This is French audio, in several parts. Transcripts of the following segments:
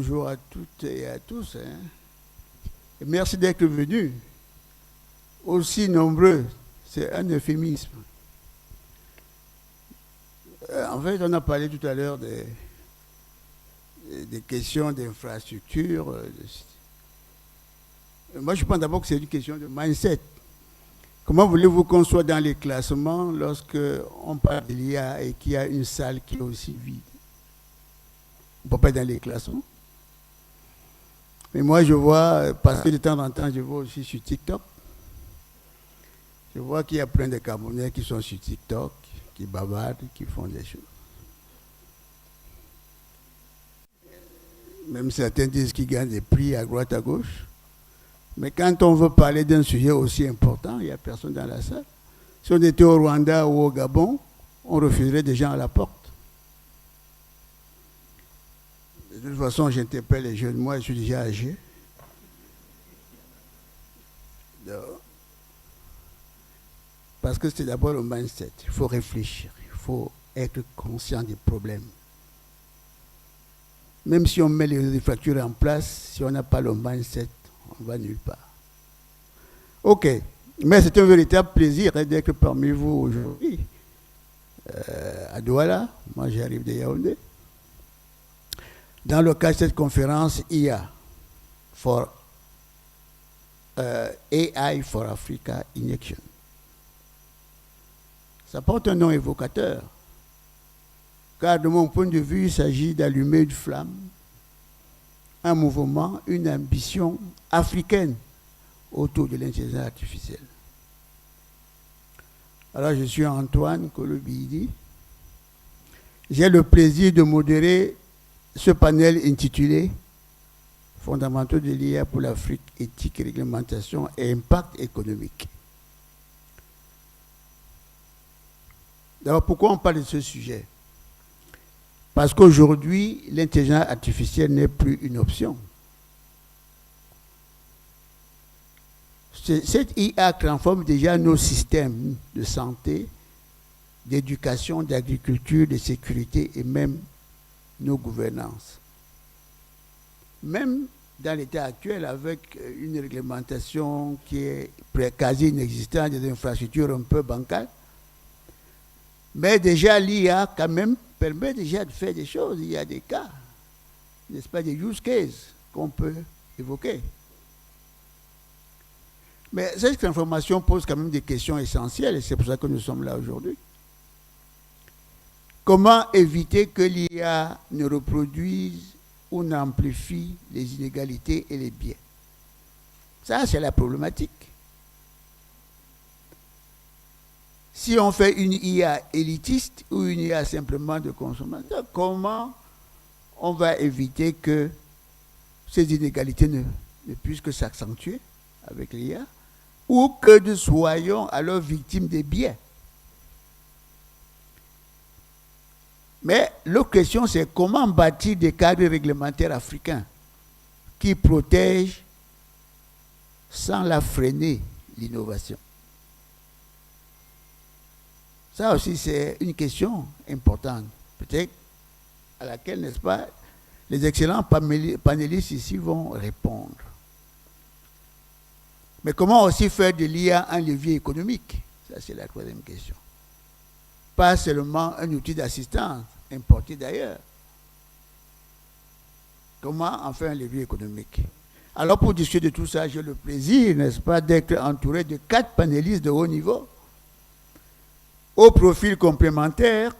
bonjour à toutes et à tous. Et merci d'être venus. Aussi nombreux, c'est un euphémisme. En fait, on a parlé tout à l'heure des questions d'infrastructure. Moi, je pense d'abord que c'est une question de mindset. Comment voulez-vous qu'on soit dans les classements lorsque on parle de l'IA et qu'il y a une salle qui est aussi vide? On ne peut pas être dans les classements. Mais moi, je vois, parce que de temps en temps, je vois aussi sur TikTok, je vois qu'il y a plein de Camerounais qui sont sur TikTok, qui bavardent, qui font des choses. Même certains disent qu'ils gagnent des prix à droite, à gauche. Mais quand on veut parler d'un sujet aussi important, il n'y a personne dans la salle. Si on était au Rwanda ou au Gabon, on refuserait des gens à la porte. De toute façon, j'interpelle les jeunes. Moi, je suis déjà âgé. Parce que c'est d'abord le mindset. Il faut réfléchir. Il faut être conscient des problèmes. Même si on met les fractures en place, si on n'a pas le mindset, on ne va nulle part. Ok. Mais c'est un véritable plaisir d'être parmi vous aujourd'hui. À Douala, moi j'arrive de Yaoundé. Dans le cadre de cette conférence IA, AI for Africa in Action. Ça porte un nom évocateur, car de mon point de vue, il s'agit d'allumer une flamme, un mouvement, une ambition africaine autour de l'intelligence artificielle. Alors, je suis Antoine Kolobidi. J'ai le plaisir de modérer ce panel intitulé Fondamentaux de l'IA pour l'Afrique, éthique, réglementation et impact économique. D'abord, pourquoi on parle de ce sujet? Parce qu'aujourd'hui, l'intelligence artificielle n'est plus une option. Cette IA transforme déjà nos systèmes de santé, d'éducation, d'agriculture, de sécurité et même nos gouvernances. Même dans l'état actuel, avec une réglementation qui est quasi inexistante, des infrastructures un peu bancales, mais déjà l'IA quand même permet déjà de faire des choses. Il y a des cas, n'est-ce pas, des use cases qu'on peut évoquer. Mais cette information pose quand même des questions essentielles et c'est pour ça que nous sommes là aujourd'hui. Comment éviter que l'IA ne reproduise ou n'amplifie les inégalités et les biais? Ça, c'est la problématique. Si on fait une IA élitiste ou une IA simplement de consommateur, comment on va éviter que ces inégalités ne puissent que s'accentuer avec l'IA ou que nous soyons alors victimes des biais? Mais l'autre question, c'est comment bâtir des cadres réglementaires africains qui protègent sans la freiner l'innovation. Ça aussi, c'est une question importante, peut-être à laquelle, n'est-ce pas, les excellents panélistes ici vont répondre. Mais comment aussi faire de l'IA un levier économique? Ça, c'est la troisième question. Pas seulement un outil d'assistance, importé d'ailleurs. Comment en faire un levier économique? Alors, pour discuter de tout ça, j'ai le plaisir, n'est-ce pas, d'être entouré de 4 panélistes de haut niveau, au profil complémentaire,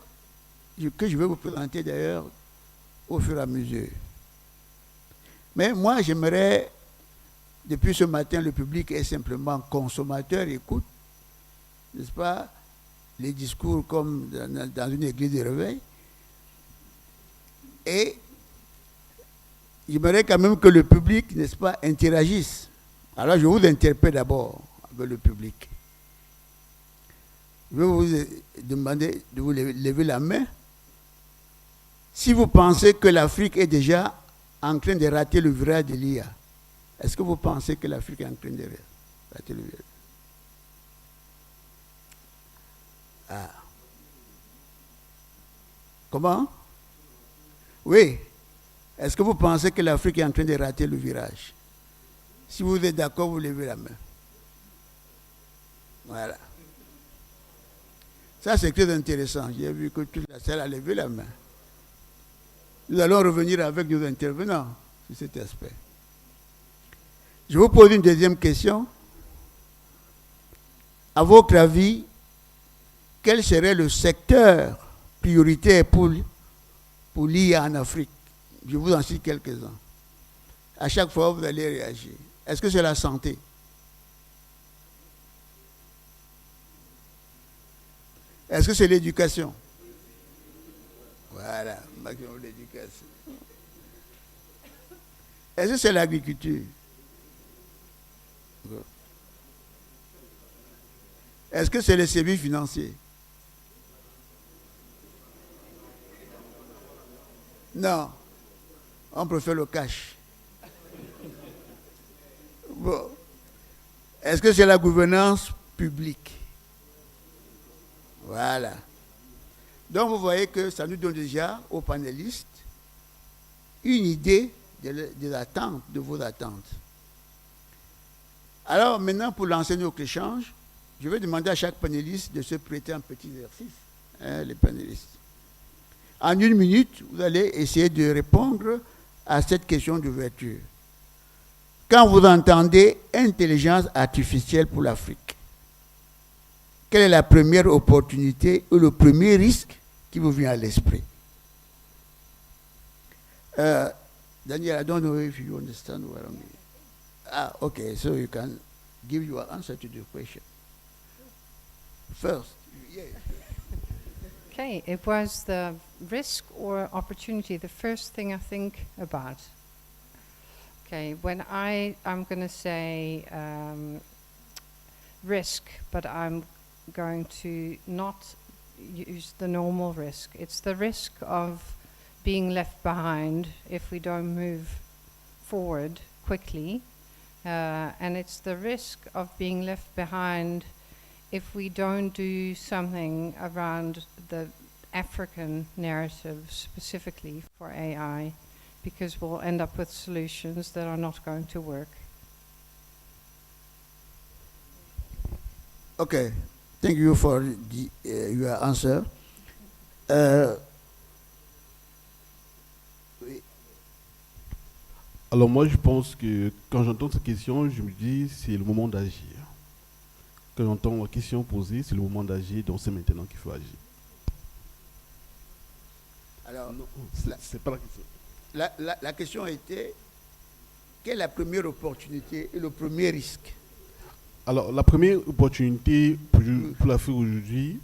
que je vais vous présenter d'ailleurs au fur et à mesure. Mais moi, j'aimerais, depuis ce matin, le public est simplement consommateur, écoute, n'est-ce pas, les discours comme dans une église de réveil. Et j'aimerais quand même que le public, n'est-ce pas, interagisse. Alors je vous interpelle d'abord avec le public. Je vais vous demander de vous lever la main. Si vous pensez que l'Afrique est déjà en train de rater le virage de l'IA, est-ce que vous pensez que l'Afrique est en train de rater le virage? Ah. Comment? Oui. Est-ce que vous pensez que l'Afrique est en train de rater le virage? Si vous êtes d'accord, vous levez la main. Voilà. Ça, c'est très intéressant. J'ai vu que toute la salle a levé la main. Nous allons revenir avec nos intervenants sur cet aspect. Je vous pose une deuxième question. À votre avis, quel serait le secteur prioritaire pour l'IA en Afrique? Je vous en cite quelques-uns. À chaque fois, vous allez réagir. Est-ce que c'est la santé? Est-ce que c'est l'éducation? Voilà, maximum l'éducation. Est-ce que c'est l'agriculture? Est-ce que c'est les services financiers? Non, on préfère le cash. Bon. Est-ce que c'est la gouvernance publique? Voilà. Donc vous voyez que ça nous donne déjà aux panélistes une idée des attentes, de vos attentes. Alors maintenant, pour lancer notre échange, je vais demander à chaque panéliste de se prêter un petit exercice, hein, les panélistes. En 1 minute, vous allez essayer de répondre à cette question d'ouverture. Quand vous entendez intelligence artificielle pour l'Afrique, quelle est la première opportunité ou le premier risque qui vous vient à l'esprit? Daniel, I don't know if you understand what I mean. Ah, okay, so you can give your answer to the question. First, yeah. Okay, it was the risk or opportunity, the first thing I think about. Okay, when I'm going to say risk, but I'm going to not use the normal risk. It's the risk of being left behind if we don't move forward quickly. And it's the risk of being left behind if we don't do something around the African narrative specifically for AI, because we'll end up with solutions that are not going to work. Okay, thank you for your answer. Alors moi, je pense que quand j'entends cette question, je me dis c'est le moment d'agir. Quand j'entends la question posée, c'est le moment d'agir, donc c'est maintenant qu'il faut agir. Alors, non, c'est pas la question. La question était, quelle est la première opportunité et le premier risque? Alors, la première opportunité pour l'Afrique aujourd'hui,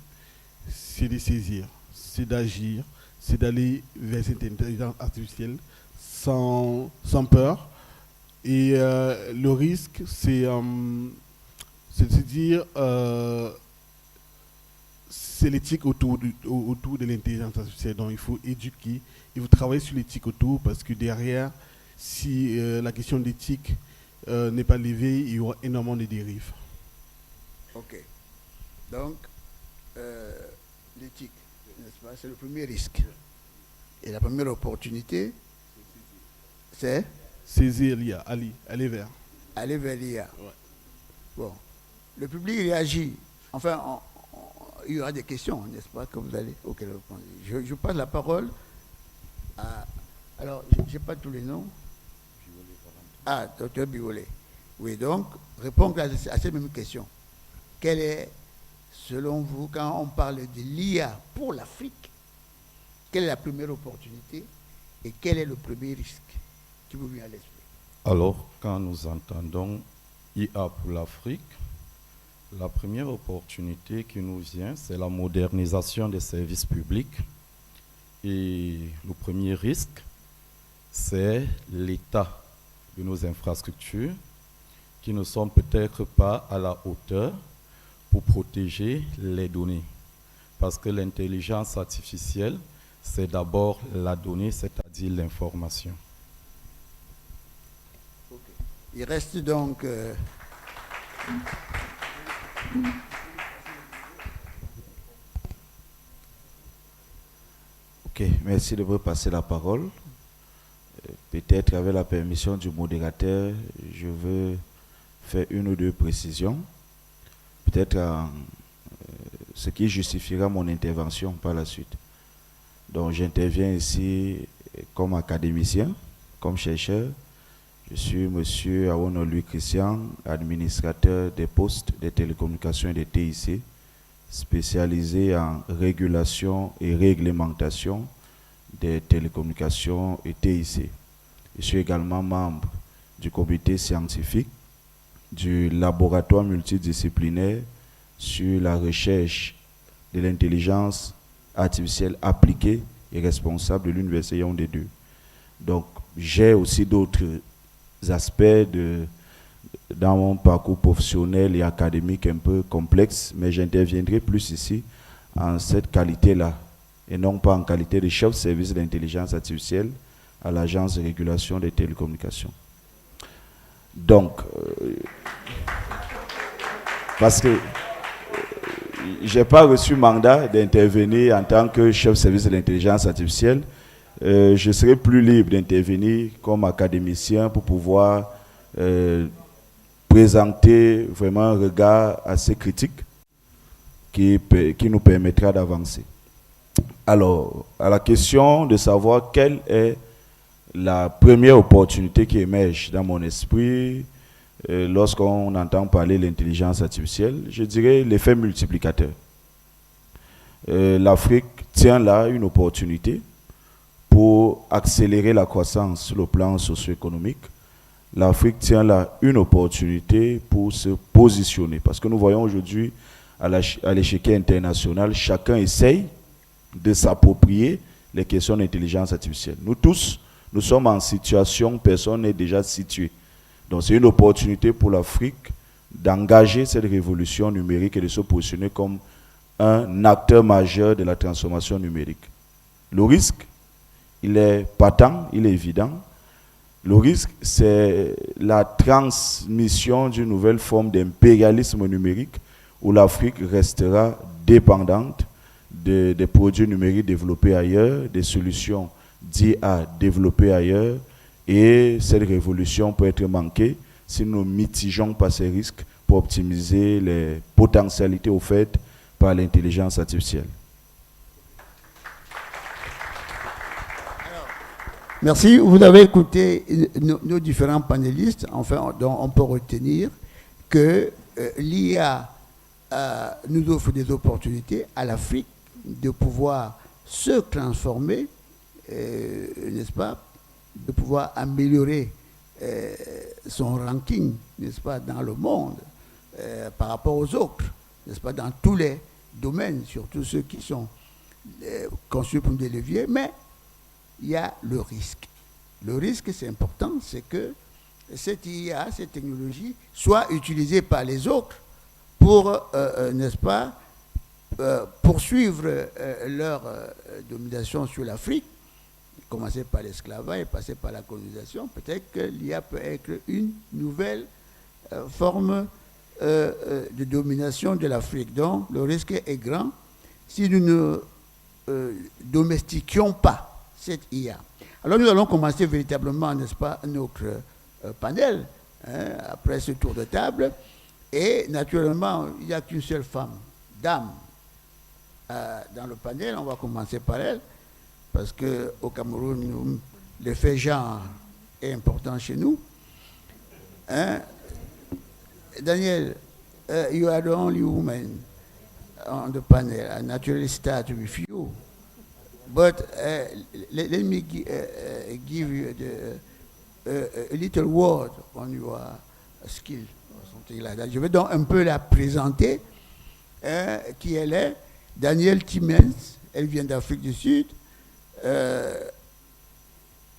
c'est de saisir, c'est d'agir, c'est d'aller vers cette intelligence artificielle sans peur. Et le risque, c'est de se dire, c'est l'éthique autour de l'intelligence artificielle. Donc, il faut éduquer, il faut travailler sur l'éthique autour, parce que derrière, si la question d'éthique n'est pas levée, il y aura énormément de dérives. Ok. Donc, l'éthique, n'est-ce pas, c'est le premier risque. Et la première opportunité, c'est saisir l'IA, aller vers. Aller vers l'IA. Ouais. Bon. Le public réagit. Enfin, il y aura des questions, n'est-ce pas, que vous allez auxquelles répondre. Je passe la parole à... Alors, je n'ai pas tous les noms. Ah, docteur Biolay. Oui, donc, répondre à ces mêmes questions. Quelle est, selon vous, quand on parle de l'IA pour l'Afrique, quelle est la première opportunité et quel est le premier risque qui vous vient à l'esprit? Alors, quand nous entendons IA pour l'Afrique, la première opportunité qui nous vient, c'est la modernisation des services publics. Et le premier risque, c'est l'état de nos infrastructures qui ne sont peut-être pas à la hauteur pour protéger les données. Parce que l'intelligence artificielle, c'est d'abord la donnée, c'est-à-dire l'information. Okay. Il reste donc... Ok, merci de me passer la parole. Peut-être avec la permission du modérateur, je veux faire une ou deux précisions. Peut-être ce qui justifiera mon intervention par la suite. Donc j'interviens ici comme académicien, comme chercheur. Je suis M. Awono Louis Christian, administrateur des postes des télécommunications et des TIC, spécialisé en régulation et réglementation des télécommunications et TIC. Je suis également membre du comité scientifique du laboratoire multidisciplinaire sur la recherche de l'intelligence artificielle appliquée et responsable de l'Université Yaoundé 2. Donc, j'ai aussi d'autres aspects dans mon parcours professionnel et académique un peu complexe, mais j'interviendrai plus ici en cette qualité-là, et non pas en qualité de chef de service d'intelligence artificielle à l'Agence de régulation des télécommunications. Donc, parce que je n'ai pas reçu mandat d'intervenir en tant que chef de service de l'intelligence artificielle, je serai plus libre d'intervenir comme académicien pour pouvoir présenter vraiment un regard assez critique qui nous permettra d'avancer. Alors, à la question de savoir quelle est la première opportunité qui émerge dans mon esprit lorsqu'on entend parler de l'intelligence artificielle, je dirais l'effet multiplicateur. L'Afrique tient là une opportunité pour accélérer la croissance sur le plan socio-économique. L'Afrique tient là une opportunité pour se positionner. Parce que nous voyons aujourd'hui, à l'échiquier international, chacun essaye de s'approprier les questions d'intelligence artificielle. Nous tous, nous sommes en situation, personne n'est déjà situé. Donc c'est une opportunité pour l'Afrique d'engager cette révolution numérique et de se positionner comme un acteur majeur de la transformation numérique. Le risque, il est patent, il est évident. Le risque, c'est la transmission d'une nouvelle forme d'impérialisme numérique où l'Afrique restera dépendante des produits numériques développés ailleurs, des solutions d'IA développées ailleurs, et cette révolution peut être manquée si nous ne mitigeons pas ces risques pour optimiser les potentialités offertes par l'intelligence artificielle. Merci. Vous avez écouté nos différents panélistes. Enfin, donc on peut retenir que l'IA nous offre des opportunités à l'Afrique de pouvoir se transformer, n'est-ce pas, de pouvoir améliorer son ranking, n'est-ce pas, dans le monde par rapport aux autres, n'est-ce pas, dans tous les domaines, surtout ceux qui sont conçus comme des leviers, mais il y a le risque. Le risque, c'est important, c'est que cette IA, cette technologie, soit utilisée par les autres pour, n'est-ce pas, poursuivre leur domination sur l'Afrique, commencer par l'esclavage et passer par la colonisation. Peut-être que l'IA peut être une nouvelle forme de domination de l'Afrique. Donc, le risque est grand si nous ne domestiquions pas cette IA. Alors nous allons commencer véritablement, n'est-ce pas, notre panel, après ce tour de table. Et naturellement, il n'y a qu'une seule femme, dame, dans le panel. On va commencer par elle, parce qu'au Cameroun, l'effet genre est important chez nous. Daniel, you are the only woman on the panel. I naturally start with you. But let me give you a little word on your skill or something like that. Je vais donc un peu la présenter, qui elle est. Danielle Timmens, elle vient d'Afrique du Sud.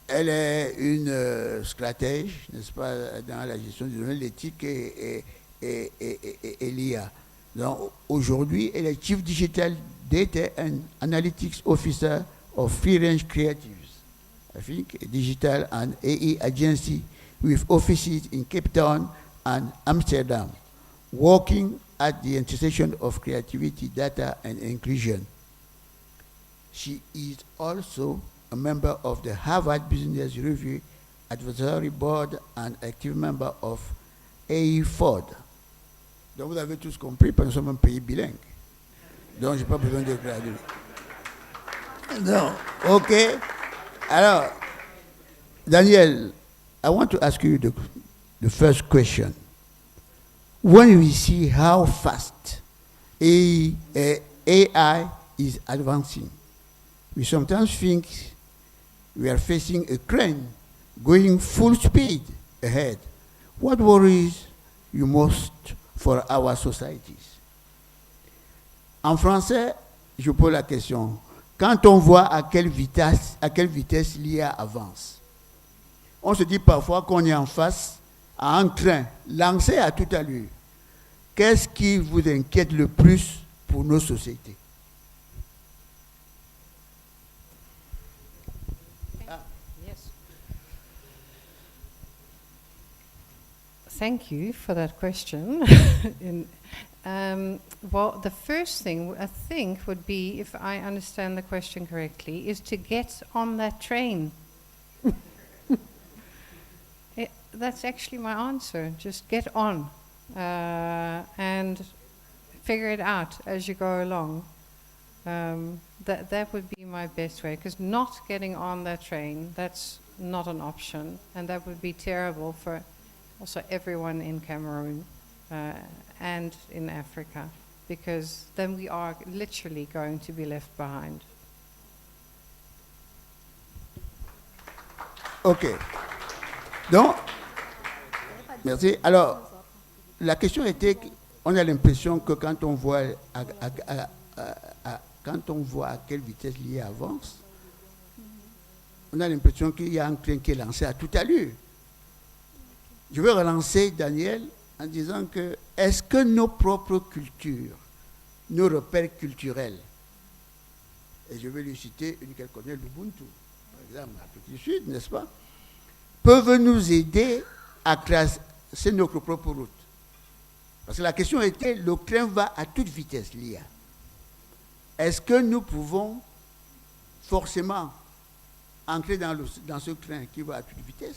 Elle est une stratège, n'est-ce pas, dans la gestion du domaine, l'éthique et l'IA. Donc aujourd'hui, elle est Chief Digital Data and Analytics Officer of Free Range Creatives, I think, a digital and AI agency with offices in Cape Town and Amsterdam, working at the intersection of creativity, data, and inclusion. She is also a member of the Harvard Business Review advisory board and active member of AIFOD. Donc vous avez tous compris, parce que nous sommes un pays bilingue. Donc je n'ai pas besoin de graduer. Non, ok. Alors, Daniel, I want to ask you the first question. When we see how fast AI is advancing, we sometimes think we are facing a crane going full speed ahead. What worries you most for our societies? En français, je pose la question. Quand on voit à quelle vitesse l'IA avance, on se dit parfois qu'on est en face à un train lancé à toute allure. Qu'est-ce qui vous inquiète le plus pour nos sociétés? Yes. Thank you for that question. Well, the first thing I think would be, if I understand the question correctly, is to get on that train. That's actually my answer. Just get on and figure it out as you go along. That would be my best way, because not getting on that train, that's not an option, and that would be terrible for also everyone in Cameroon and in Africa, because then we are literally going to be left behind. Ok. Donc, merci. Alors, la question était, on a l'impression que quand on voit à quelle vitesse l'IA avance, on a l'impression qu'il y a un train qui est lancé à toute allure. Je vais relancer Daniel en disant que est-ce que nos propres cultures, nos repères culturels, et je vais lui citer une qu'elle connaît, l'Ubuntu, par exemple, l'Afrique du Sud, n'est-ce pas, peuvent nous aider à tracer notre propre route. Parce que la question était, le train va à toute vitesse, l'IA. Est-ce que nous pouvons forcément entrer dans ce train qui va à toute vitesse?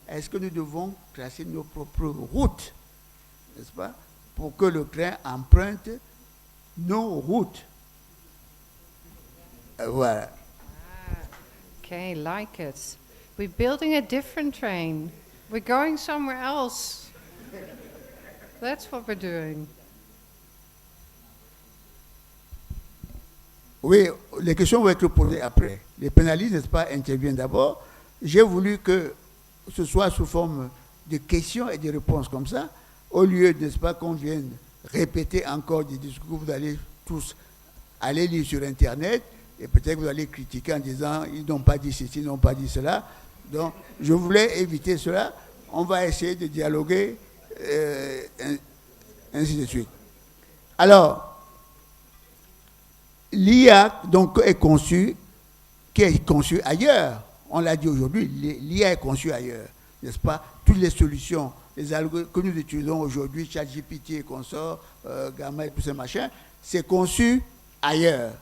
Est-ce que nous devons tracer nos propres routes, n'est-ce pas, pour que le train emprunte nos routes? Voilà. Okay, like it. We're building a different train. We're going somewhere else. That's what we're doing. Oui, les questions vont être posées après. Les pénalistes, n'est-ce pas, interviennent d'abord. J'ai voulu que ce soit sous forme de questions et de réponses comme ça, au lieu, n'est-ce pas, qu'on vienne répéter encore des discours. Vous allez tous aller lire sur Internet et peut-être vous allez critiquer en disant ils n'ont pas dit ceci, ils n'ont pas dit cela. Donc, je voulais éviter cela. On va essayer de dialoguer, ainsi de suite. Alors, l'IA donc qui est conçue ailleurs. On l'a dit aujourd'hui, l'IA est conçue ailleurs, n'est-ce pas? Toutes les solutions, les algorithmes que nous utilisons aujourd'hui, ChatGPT et consorts, Gamma et tout ces machins, c'est conçu ailleurs.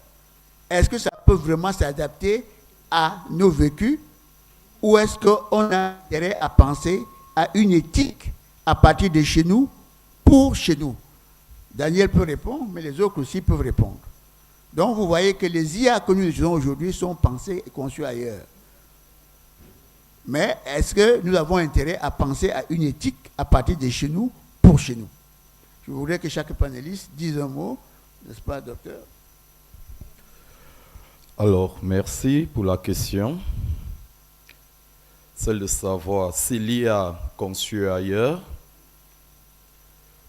Est-ce que ça peut vraiment s'adapter à nos vécus, ou est-ce qu'on a intérêt à penser à une éthique à partir de chez nous, pour chez nous? Daniel peut répondre, mais les autres aussi peuvent répondre. Donc vous voyez que les IA que nous utilisons aujourd'hui sont pensées et conçues ailleurs. Mais est-ce que nous avons intérêt à penser à une éthique à partir de chez nous, pour chez nous? Je voudrais que chaque panéliste dise un mot, n'est-ce pas, docteur? Alors, merci pour la question. Celle de savoir si l'IA conçue ailleurs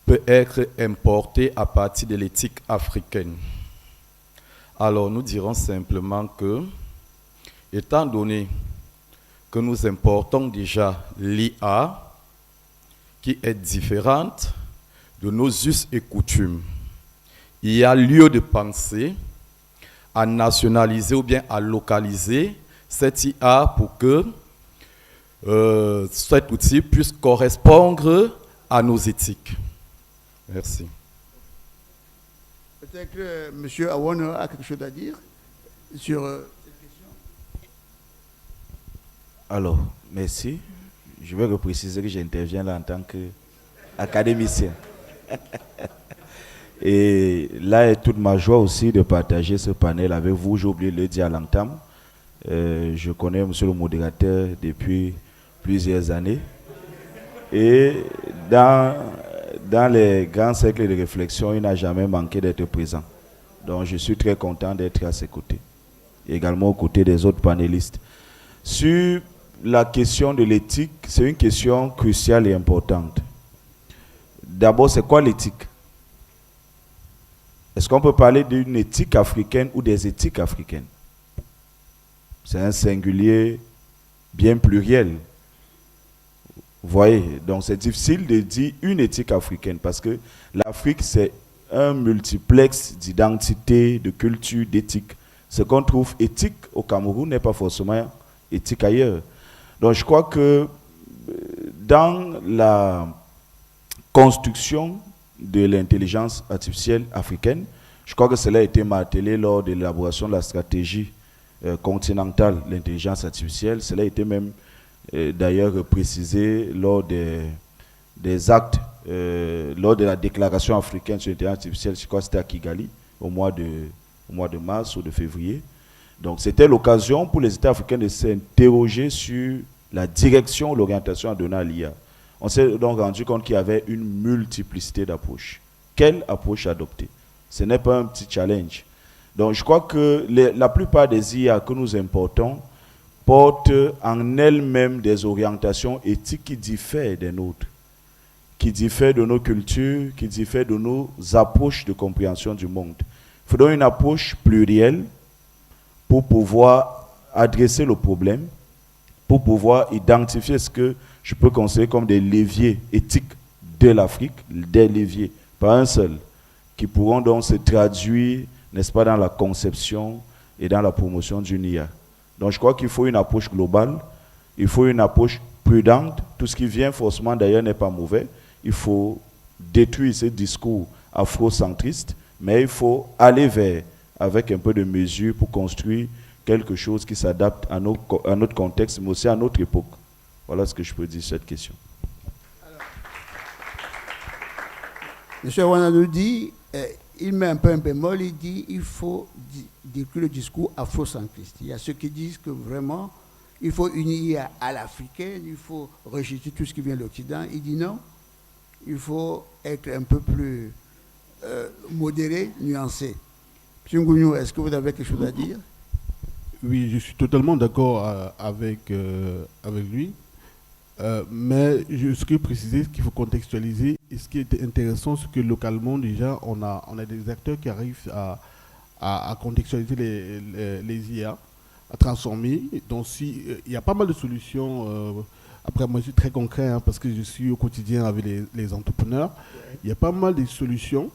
peut être importée à partir de l'éthique africaine. Alors, nous dirons simplement que, étant donné que nous importons déjà l'IA, qui est différente de nos us et coutumes, il y a lieu de penser à nationaliser ou bien à localiser cette IA pour que cet outil puisse correspondre à nos éthiques. Merci. Peut-être que M. Awono a quelque chose à dire sur cette question. Alors, merci. Je vais repréciser que j'interviens là en tant qu'académicien. Et là est toute ma joie aussi de partager ce panel avec vous. J'ai oublié de le dire à l'entame. Je connais monsieur le modérateur depuis plusieurs années. Et dans les grands cercles de réflexion, il n'a jamais manqué d'être présent. Donc je suis très content d'être à ses côtés. Et également aux côtés des autres panélistes. Sur la question de l'éthique, c'est une question cruciale et importante. D'abord, c'est quoi l'éthique? Est-ce qu'on peut parler d'une éthique africaine ou des éthiques africaines? C'est un singulier bien pluriel. Vous voyez, donc c'est difficile de dire une éthique africaine parce que l'Afrique, c'est un multiplex d'identités, de cultures, d'éthiques. Ce qu'on trouve éthique au Cameroun n'est pas forcément éthique ailleurs. Donc je crois que dans la construction de l'intelligence artificielle africaine, je crois que cela a été martelé lors de l'élaboration de la stratégie continentale de l'intelligence artificielle. Cela a été même d'ailleurs précisé lors des actes, lors de la déclaration africaine sur l'intelligence artificielle, je crois que c'était à Kigali, au mois de mars ou de février. Donc c'était l'occasion pour les États africains de s'interroger sur la direction, l'orientation à donner à l'IA. On s'est donc rendu compte qu'il y avait une multiplicité d'approches. Quelle approche adopter? Ce n'est pas un petit challenge. Donc je crois que la plupart des IA que nous importons portent en elles-mêmes des orientations éthiques qui diffèrent des nôtres, qui diffèrent de nos cultures, qui diffèrent de nos approches de compréhension du monde. Il faudrait une approche plurielle pour pouvoir adresser le problème, pour pouvoir identifier ce que je peux considérer comme des leviers éthiques de l'Afrique, des leviers, pas un seul, qui pourront donc se traduire, n'est-ce pas, dans la conception et dans la promotion d'une IA. Donc je crois qu'il faut une approche globale, il faut une approche prudente. Tout ce qui vient forcément d'ailleurs n'est pas mauvais. Il faut détruire ces discours afrocentristes, mais il faut aller vers, avec un peu de mesure pour construire quelque chose qui s'adapte à notre contexte, mais aussi à notre époque. Voilà ce que je peux dire sur cette question. M. Wana nous dit, il met un peu un bémol, il dit il faut détruire le discours afrocentriste. Il y a ceux qui disent que vraiment, il faut unir à l'africaine, il faut rejeter tout ce qui vient de l'Occident. Il dit non, il faut être un peu plus modéré, nuancé. M. Ngouniou, est-ce que vous avez quelque chose à dire? Oui, je suis totalement d'accord avec lui. Mais je souhaite préciser qu'il faut contextualiser. Et ce qui est intéressant, c'est que localement, déjà, on a des acteurs qui arrivent à contextualiser les IA, à transformer. Donc, il y a pas mal de solutions. Après, moi, je suis très concret parce que je suis au quotidien avec les entrepreneurs. Il y a pas mal de solutions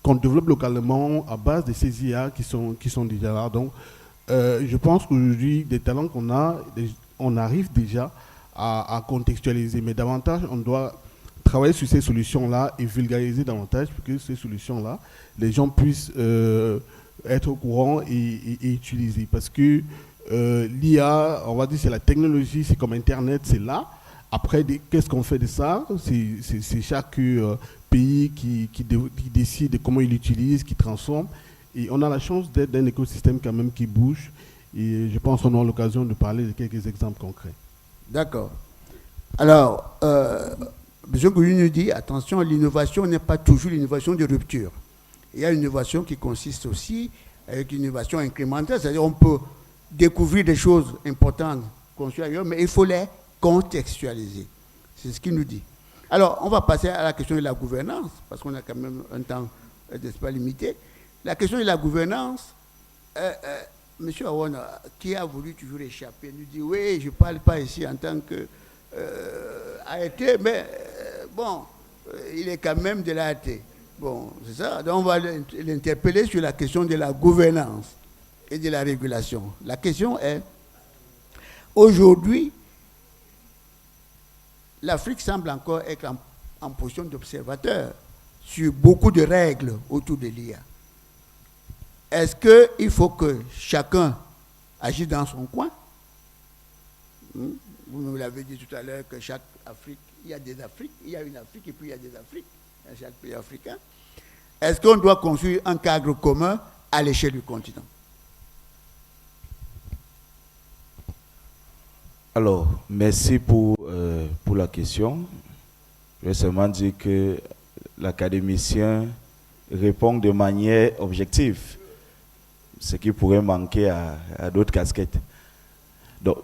qu'on développe localement à base de ces IA qui sont déjà là. Donc, je pense qu'aujourd'hui, des talents qu'on a, on arrive déjà à contextualiser. Mais davantage, on doit travailler sur ces solutions-là et vulgariser davantage pour que ces solutions-là, les gens puissent être au courant et utiliser. Parce que l'IA, on va dire, c'est la technologie, c'est comme Internet, c'est là. Après, qu'est-ce qu'on fait de ça? C'est chaque pays qui décide de comment il l'utilise, qui transforme. Et on a la chance d'être dans un écosystème quand même qui bouge. Et je pense qu'on aura l'occasion de parler de quelques exemples concrets. D'accord. Alors, M. Ngouniou nous dit, attention, l'innovation n'est pas toujours l'innovation de rupture. Il y a une innovation qui consiste aussi avec une innovation incrémentale, c'est-à-dire on peut découvrir des choses importantes construites ailleurs, mais il faut les contextualiser. C'est ce qu'il nous dit. Alors, on va passer à la question de la gouvernance, parce qu'on a quand même un temps, n'est-ce pas, limité. La question de la gouvernance, M. Awana, qui a voulu toujours échapper, nous dit, oui, je ne parle pas ici en tant que ART, mais bon, il est quand même de l'ART. Bon, c'est ça. Donc, on va l'interpeller sur la question de la gouvernance et de la régulation. La question est, aujourd'hui, l'Afrique semble encore être en position d'observateur sur beaucoup de règles autour de l'IA. Est-ce qu'il faut que chacun agisse dans son coin Vous me l'avez dit tout à l'heure que chaque Afrique, il y a des Afriques, il y a une Afrique et puis il y a des Afriques, dans chaque pays africain. Est-ce qu'on doit construire un cadre commun à l'échelle du continent? Alors, merci pour la question. Je vais seulement dire que l'académicien répond de manière objective, ce qui pourrait manquer à d'autres casquettes. Donc,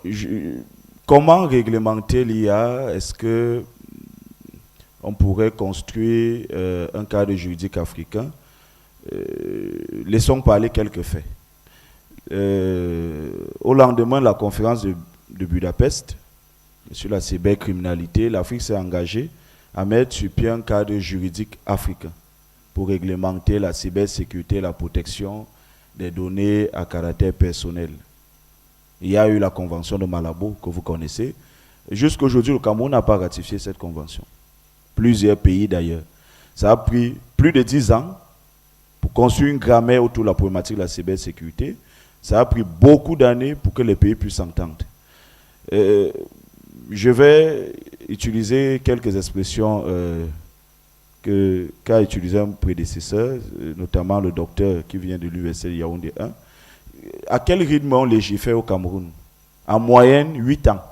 comment réglementer l'IA? Est-ce que on pourrait construire un cadre juridique africain? Laissons parler quelques faits. Au lendemain de la conférence de Budapest sur la cybercriminalité, l'Afrique s'est engagée à mettre sur pied un cadre juridique africain pour réglementer la cybersécurité et la protection des données à caractère personnel. Il y a eu la convention de Malabo que vous connaissez. Jusqu'à aujourd'hui, le Cameroun n'a pas ratifié cette convention. Plusieurs pays d'ailleurs. Ça a pris plus de 10 ans pour construire une grammaire autour de la problématique de la cybersécurité. Ça a pris beaucoup d'années pour que les pays puissent s'entendre. Je vais utiliser quelques expressions qu'a utilisé un prédécesseur, notamment le docteur qui vient de l'USL Yaoundé 1. À quel rythme on légifère au Cameroun? En moyenne, 8 ans.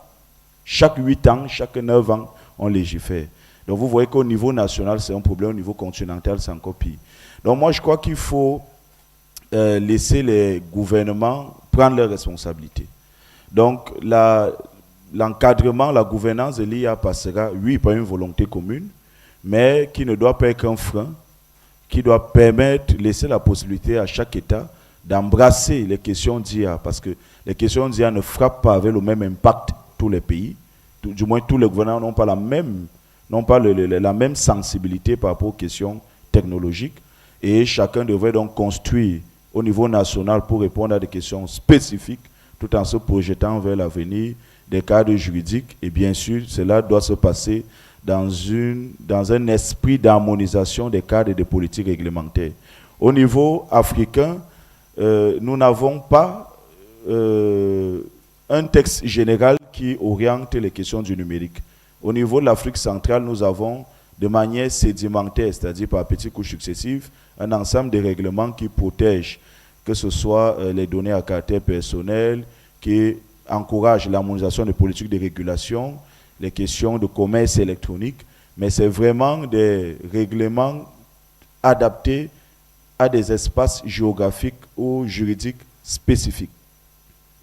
Chaque 8 ans, chaque 9 ans, on légifère. Donc vous voyez qu'au niveau national, c'est un problème, au niveau continental, c'est encore pire. Donc moi, je crois qu'il faut laisser les gouvernements prendre leurs responsabilités. Donc l'encadrement, la gouvernance de l'IA passera, oui, par une volonté commune, mais qui ne doit pas être un frein, qui doit permettre, laisser la possibilité à chaque État d'embrasser les questions d'IA, parce que les questions d'IA ne frappent pas avec le même impact tous les pays. Du moins, tous les gouvernements n'ont pas la même sensibilité par rapport aux questions technologiques. Et chacun devrait donc construire au niveau national pour répondre à des questions spécifiques, tout en se projetant vers l'avenir des cadres juridiques. Et bien sûr, cela doit se passer dans un esprit d'harmonisation des cadres et des politiques réglementaires. Au niveau africain, nous n'avons pas un texte général qui oriente les questions du numérique. Au niveau de l'Afrique centrale, nous avons de manière sédimentaire, c'est-à-dire par petites couches successives, un ensemble de règlements qui protègent, que ce soit les données à caractère personnel, qui encouragent l'harmonisation des politiques de régulation, les questions de commerce électronique, mais c'est vraiment des règlements adaptés à des espaces géographiques ou juridiques spécifiques.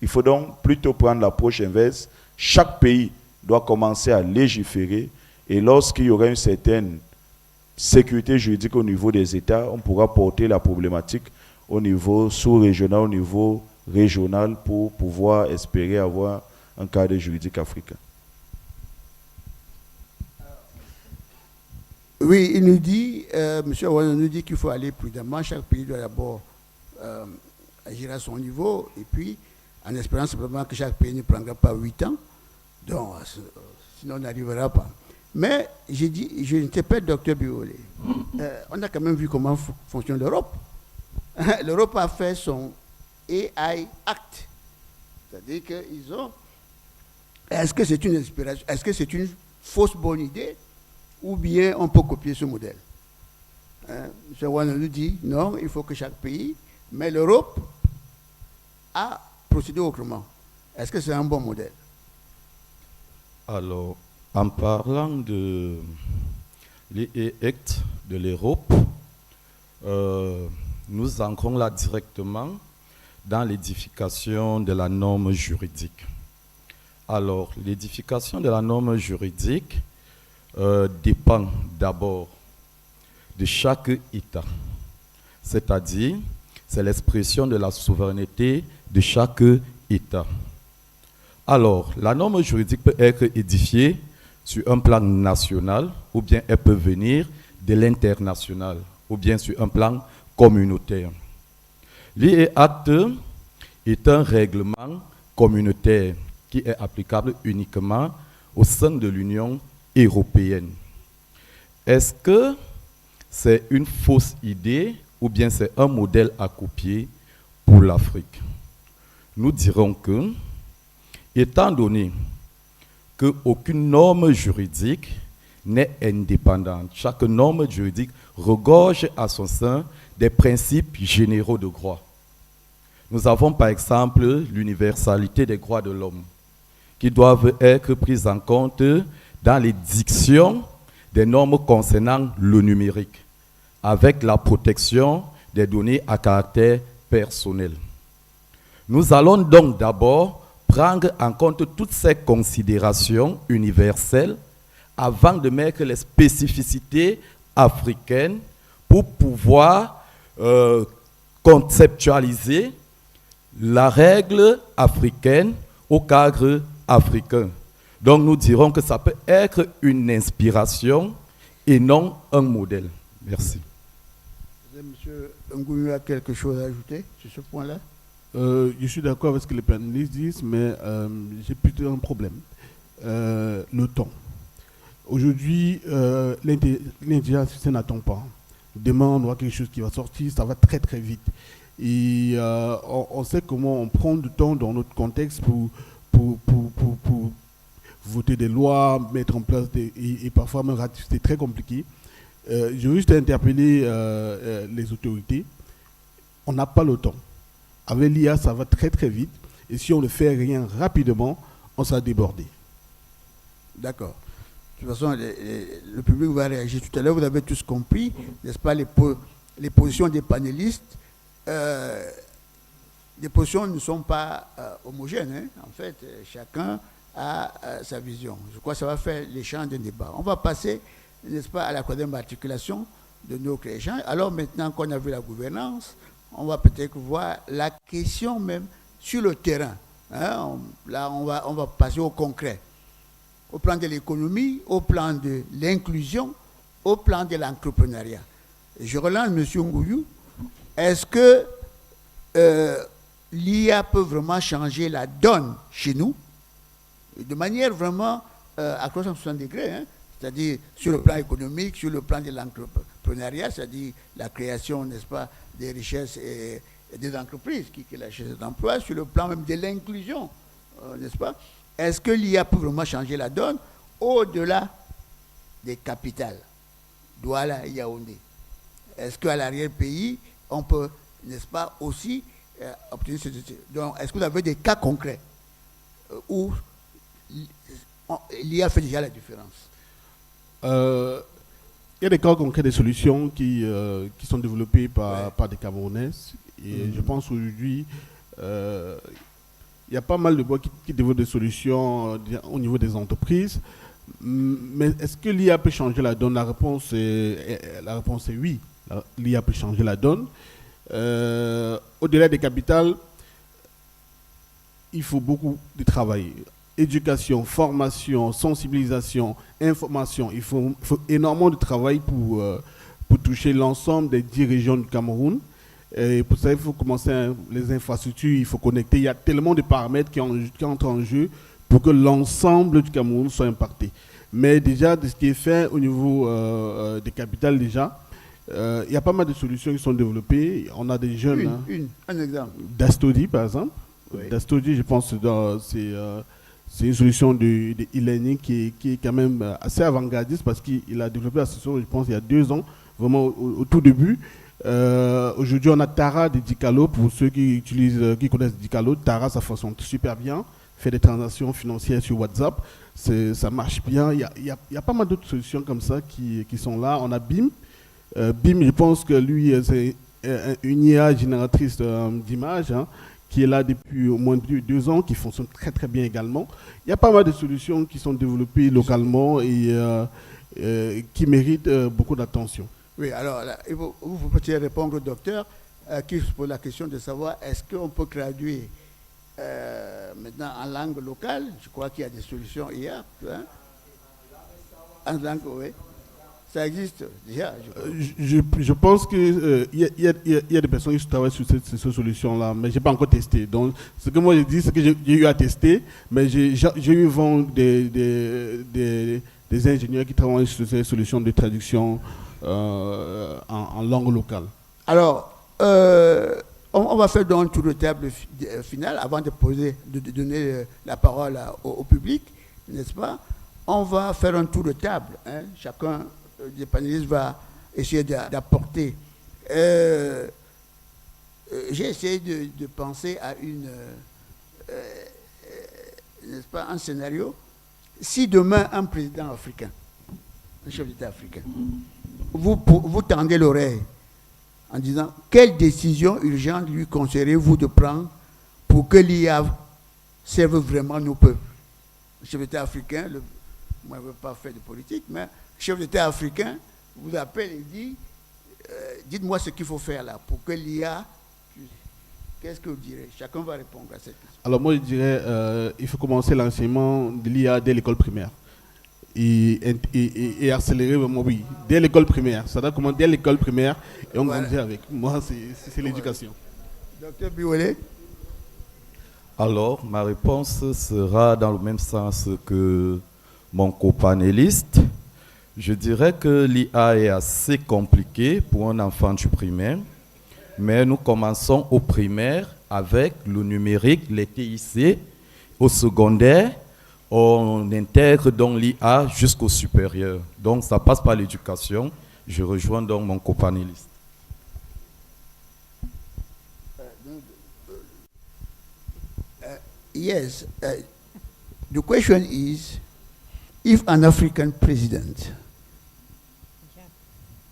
Il faut donc plutôt prendre l'approche inverse. Chaque pays doit commencer à légiférer et lorsqu'il y aura une certaine sécurité juridique au niveau des États, on pourra porter la problématique au niveau sous-régional, au niveau régional pour pouvoir espérer avoir un cadre juridique africain. Oui, il nous dit, M. Ouattara nous dit qu'il faut aller prudemment. Chaque pays doit d'abord agir à son niveau et puis en espérant simplement que chaque pays ne prendra pas 8 ans. Donc, sinon on n'arrivera pas. Mais j'ai dit, je n'interprète Dr Biolay. On a quand même vu comment fonctionne l'Europe. L'Europe a fait son AI Act. C'est-à-dire qu'ils ont... Est-ce que c'est une inspiration? Est-ce que c'est une fausse bonne idée? Ou bien on peut copier ce modèle? M. Ouattara nous dit, non, il faut que chaque pays... Mais l'Europe a procédé autrement. Est-ce que c'est un bon modèle? Alors, en parlant de l'EACT de l'Europe, nous entrons là directement dans l'édification de la norme juridique. Alors, l'édification de la norme juridique dépend d'abord de chaque État, c'est-à-dire c'est l'expression de la souveraineté de chaque État. Alors, la norme juridique peut être édifiée sur un plan national ou bien elle peut venir de l'international ou bien sur un plan communautaire. L'IE-Act est un règlement communautaire qui est applicable uniquement au sein de l'Union européenne. Est-ce que c'est une fausse idée ou bien c'est un modèle à copier pour l'Afrique? Nous dirons que, étant donné qu'aucune norme juridique n'est indépendante. Chaque norme juridique regorge à son sein des principes généraux de droit. Nous avons par exemple l'universalité des droits de l'homme, qui doivent être prises en compte dans les dictions des normes concernant le numérique, avec la protection des données à caractère personnel. Nous allons donc d'abord prendre en compte toutes ces considérations universelles avant de mettre les spécificités africaines pour pouvoir conceptualiser la règle africaine au cadre africain. Donc nous dirons que ça peut être une inspiration et non un modèle. Merci. Monsieur Ngouyou a quelque chose à ajouter sur ce point-là? Je suis d'accord avec ce que les panélistes disent, mais j'ai plutôt un problème. Le temps. Aujourd'hui, l'intelligence artificielle n'attend pas. Demain, on aura quelque chose qui va sortir, ça va très très vite. Et on sait comment on prend du temps dans notre contexte pour voter des lois, mettre en place et parfois même ratifier. C'est très compliqué. Je veux juste interpeller les autorités. On n'a pas le temps. Avec l'IA, ça va très très vite. Et si on ne fait rien rapidement, on sera débordé. D'accord. De toute façon, le public va réagir tout à l'heure. Vous avez tous compris, n'est-ce pas, les positions des panélistes. Les positions ne sont pas homogènes. Hein. En fait, chacun a sa vision. Je crois que ça va faire l'échange d'un débat. On va passer, n'est-ce pas, à la troisième articulation de nos échanges. Alors maintenant qu'on a vu la gouvernance, on va peut-être voir la question même sur le terrain. Hein. Là, on va passer au concret. Au plan de l'économie, au plan de l'inclusion, au plan de l'entrepreneuriat. Je relance M. Ngouyou. Est-ce que l'IA peut vraiment changer la donne chez nous, de manière vraiment à 360 degrés, hein? C'est-à-dire sur le plan économique, sur le plan de l'entrepreneuriat, c'est-à-dire la création, n'est-ce pas, des richesses et des entreprises qui créent la richesse d'emploi, sur le plan même de l'inclusion, n'est-ce pas? Est-ce que l'IA peut vraiment changer la donne au-delà des capitales, Douala et Yaoundé? Est-ce qu'à l'arrière-pays, on peut, n'est-ce pas, aussi obtenir ce... Donc, est-ce que vous avez des cas concrets où l'IA fait déjà la différence? Il y a des cas concrets, des solutions qui sont développées par des Camerounais. Et je pense aujourd'hui, il y a pas mal de boîtes qui développent des solutions au niveau des entreprises. Mais est-ce que l'IA peut changer la donne? La réponse est oui. L'IA peut changer la donne. Au-delà des capitales, il faut beaucoup de travail. Éducation, formation, sensibilisation, information. Il faut énormément de travail pour toucher l'ensemble des 10 régions du Cameroun. Et pour ça, il faut commencer les infrastructures, il faut connecter. Il y a tellement de paramètres qui entrent en jeu pour que l'ensemble du Cameroun soit impacté. Mais déjà, de ce qui est fait au niveau des capitales déjà, il y a pas mal de solutions qui sont développées. On a des jeunes. Un exemple. Dastodi, par exemple. Oui. Dastodi, je pense que c'est une solution de e-learning qui est quand même assez avant-gardiste parce qu'il a développé la solution, je pense, il y a 2 ans, vraiment au tout début. Aujourd'hui, on a Tara de Dicalo. Pour ceux qui connaissent Dicalo, Tara, ça fonctionne super bien. Fait des transactions financières sur WhatsApp. Ça marche bien. Il y a pas mal d'autres solutions comme ça qui sont là. On a BIM. BIM, je pense que lui, c'est une IA génératrice d'images qui est là depuis au moins 2 ans, qui fonctionne très très bien également. Il y a pas mal de solutions qui sont développées localement et qui méritent beaucoup d'attention. Oui, alors là, vous pouvez répondre au docteur qui se pose la question de savoir est-ce qu'on peut traduire maintenant en langue locale. Je crois qu'il y a des solutions hier. Hein? En langue, oui. Ça existe déjà. Je pense qu'il y a des personnes qui travaillent sur ces solutions-là, mais je n'ai pas encore testé. Donc, ce que moi je dis, c'est que j'ai eu à tester, mais j'ai eu vent des ingénieurs qui travaillent sur ces solutions de traduction en langue locale. Alors, on va faire donc un tour de table final avant de donner la parole au public. n'est-ce pas? On va faire un tour de table. Hein. Chacun des panélistes va essayer d'apporter. J'ai essayé de penser à n'est-ce pas, un scénario. Si demain un président africain, un chef d'État africain, vous tendez l'oreille en disant quelle décision urgente lui conseillerez-vous de prendre pour que l'IA serve vraiment nos peuples? Le chef d'État africain, moi je ne veux pas faire de politique, mais le chef d'État africain vous appelle et dit dites-moi ce qu'il faut faire là pour que l'IA. Qu'est-ce que vous direz? Chacun va répondre à cette question. Alors moi je dirais il faut commencer l'enseignement de l'IA dès l'école primaire et accélérer vraiment, oui, dès l'école primaire. Ça doit commencer dès l'école primaire et on grandit avec. Moi c'est l'éducation. Docteur Biolé. Alors, ma réponse sera dans le même sens que mon copanéliste. Je dirais que l'IA est assez compliqué pour un enfant du primaire, mais nous commençons au primaire avec le numérique, les TIC. Au secondaire, on intègre donc l'IA jusqu'au supérieur. Donc, ça passe par l'éducation. Je rejoins donc mon copanéliste. Yes. The question is, if an African president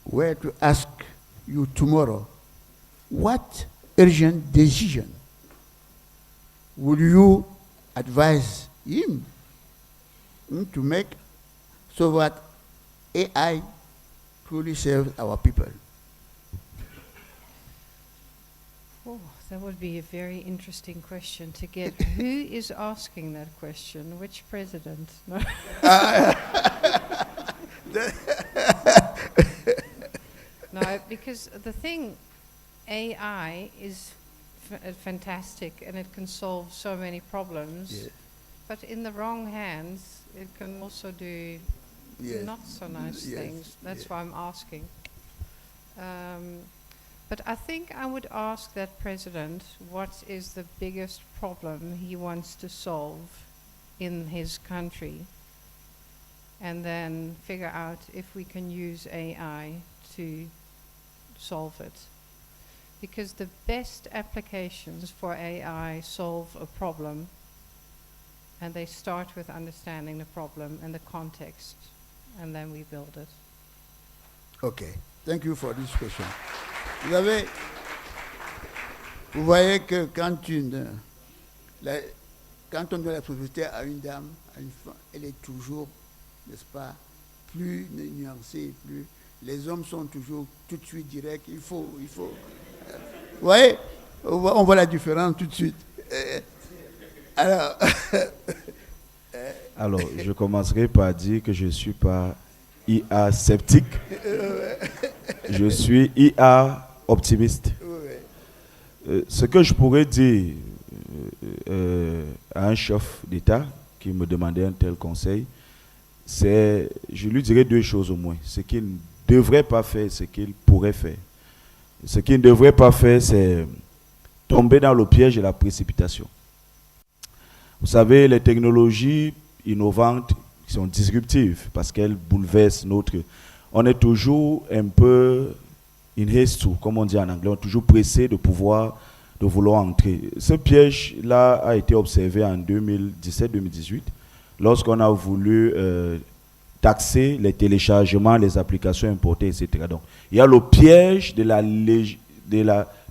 were to ask you tomorrow, what urgent decision would you advise him to make so that AI truly serves our people? Oh, that would be a very interesting question to get. Who is asking that question? Which president? No. No, because the thing, AI is fantastic and it can solve so many problems, Yeah. but in the wrong hands, it can also do Yes. not so nice Yes. things. That's Yeah. why I'm asking. But I think I would ask that president what is the biggest problem he wants to solve in his country, and then figure out if we can use AI to solve it. Because the best applications for AI solve a problem, and they start with understanding the problem and the context, and then we build it. Okay. Thank you for this question. Vous voyez que quand on donne la priorité à une dame, à une femme, elle est toujours, n'est-ce pas, plus nuancée, plus. Les hommes sont toujours tout de suite directs. Il faut. Vous voyez, on voit la différence tout de suite. Alors, je commencerai par dire que je ne suis pas IA sceptique. Je suis IA optimiste. Ce que je pourrais dire à un chef d'État qui me demandait un tel conseil, c'est, je lui dirais deux choses au moins. Ce qu'il ne devrait pas faire, ce qu'il pourrait faire. Ce qu'il ne devrait pas faire, c'est tomber dans le piège de la précipitation. Vous savez, les technologies innovantes sont disruptives parce qu'elles bouleversent notre... On est toujours un peu in haste, comme on dit en anglais, on est toujours pressé de vouloir entrer. Ce piège-là a été observé en 2017-2018, lorsqu'on a voulu taxer les téléchargements, les applications importées, etc. Donc, il y a le piège de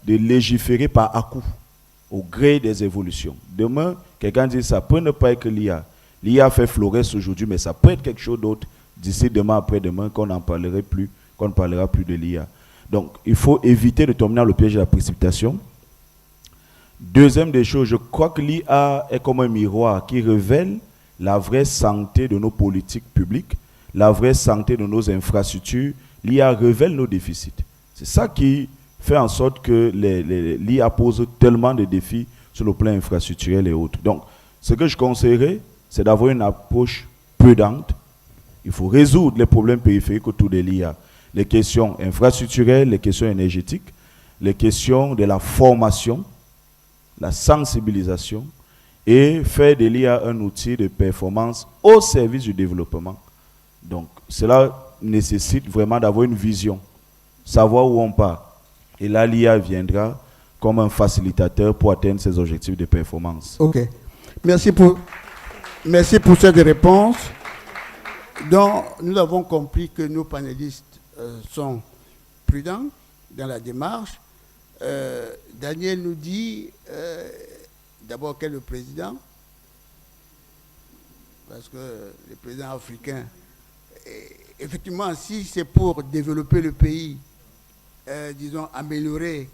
légiférer par à-coup, au gré des évolutions. Demain, quelqu'un dit ça peut ne pas être l'IA. L'IA fait florès aujourd'hui, mais ça peut être quelque chose d'autre d'ici demain, après-demain, qu'on ne parlera plus de l'IA. Donc, il faut éviter de tomber dans le piège de la précipitation. Deuxième des choses, je crois que l'IA est comme un miroir qui révèle la vraie santé de nos politiques publiques, la vraie santé de nos infrastructures. L'IA révèle nos déficits. C'est ça qui fait en sorte que l'IA pose tellement de défis sur le plan infrastructurel et autres. Donc, ce que je conseillerais, c'est d'avoir une approche prudente. Il faut résoudre les problèmes périphériques autour de l'IA. Les questions infrastructurelles, les questions énergétiques, les questions de la formation, la sensibilisation et faire de l'IA un outil de performance au service du développement. Donc, cela nécessite vraiment d'avoir une vision, savoir où on part. Et là, l'IA viendra comme un facilitateur pour atteindre ces objectifs de performance. Ok. Merci pour cette réponse. Donc, nous avons compris que nos panélistes sont prudents dans la démarche. Daniel nous dit d'abord quel est le président, parce que le président africain, effectivement, si c'est pour développer le pays, disons, améliorer,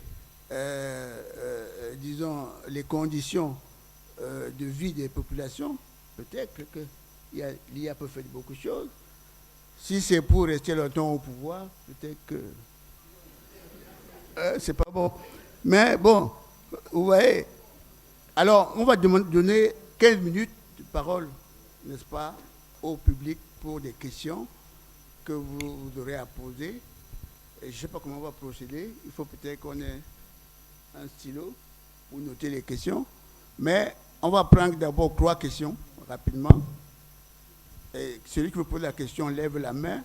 disons, les conditions de vie des populations, peut-être que l'IA peut faire beaucoup de choses. Si c'est pour rester longtemps au pouvoir, peut-être que c'est pas bon. Mais bon, vous voyez. Alors, on va donner 15 minutes de parole, n'est-ce pas, au public pour des questions que vous aurez à poser. Et je ne sais pas comment on va procéder. Il faut peut-être qu'on ait un stylo pour noter les questions. Mais on va prendre d'abord 3 questions rapidement. Et celui qui veut poser la question lève la main,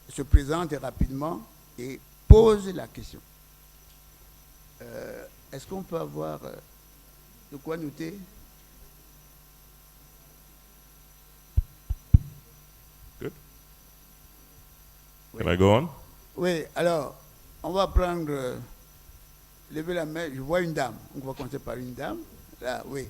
se présente rapidement et pose la question. Est-ce qu'on peut avoir de quoi noter? Good. Oui. Can I go on? Oui, alors, on va prendre, lever la main, je vois une dame, on va commencer par une dame, là, oui.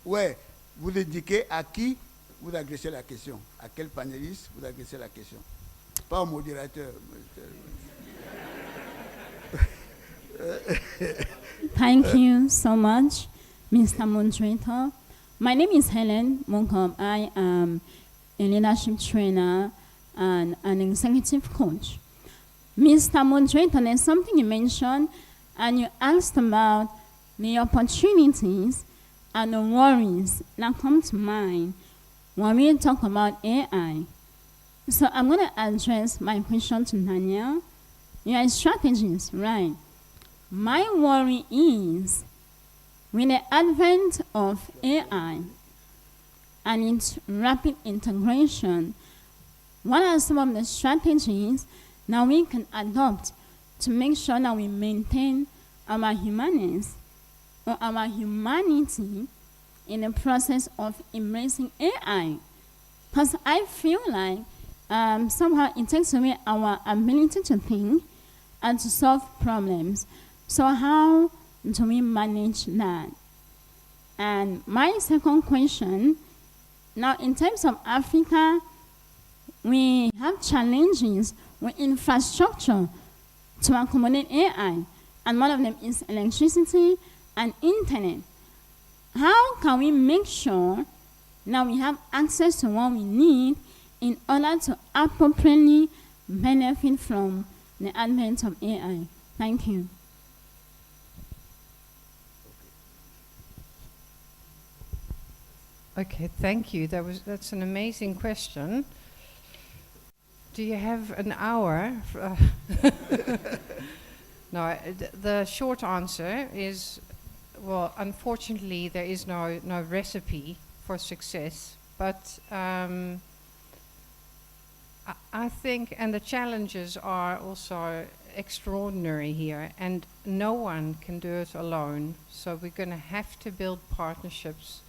Ouais, vous indiquez à qui vous adressez la question, à quel panéliste vous adressez la question. Pas au modérateur. Thank you so much, Mr. Moderator. My name is Helen Monkom. I am a leadership trainer and an executive coach. Mr. Moderator, there's something you mentioned, and you asked about the opportunities and the worries that come to mind when we talk about AI. So I'm going to address my question to Daniel. You are a strategist, right? My worry is, with the advent of AI and its rapid integration, what are some of the strategies that we can adopt to make sure that we maintain our humanity or our humanity in the process of embracing AI? Because I feel like somehow it takes away our ability to think and to solve problems. So how do we manage that? And my second question, now in terms of Africa, we have challenges with infrastructure to accommodate AI, and one of them is electricity and internet. How can we make sure that we have access to what we need in order to appropriately benefit from the advent of AI? Thank you. Okay, thank you. That's an amazing question. Do you have an hour? No, the short answer is, well, unfortunately, there is no recipe for success. But I think, and the challenges are also extraordinary here, and no one can do it alone. So we're going to have to build partnerships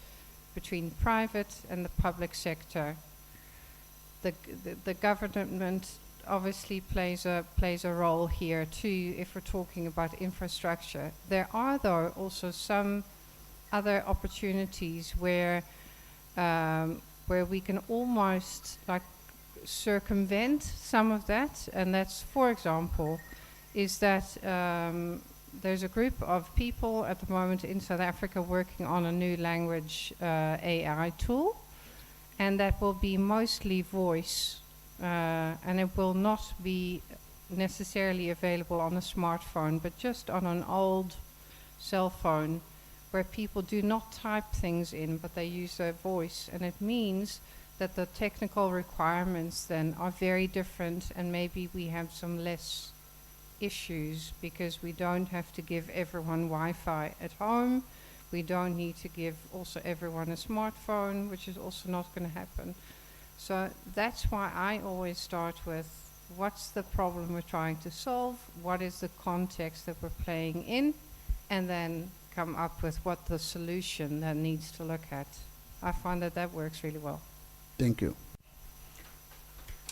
between private and the public sector. The government obviously plays a role here too if we're talking about infrastructure. There are though also some other opportunities where we can almost like circumvent some of that, and that's, for example, is that there's a group of people at the moment in South Africa working on a new language AI tool, and that will be mostly voice, and it will not be necessarily available on a smartphone, but just on an old cell phone where people do not type things in, but they use their voice. And it means that the technical requirements then are very different, and maybe we have some less issues because we don't have to give everyone Wi-Fi at home. We don't need to give also everyone a smartphone, which is also not going to happen. So that's why I always start with what's the problem we're trying to solve, what is the context that we're playing in, and then come up with what the solution that needs to look at. I find that that works really well. Thank you.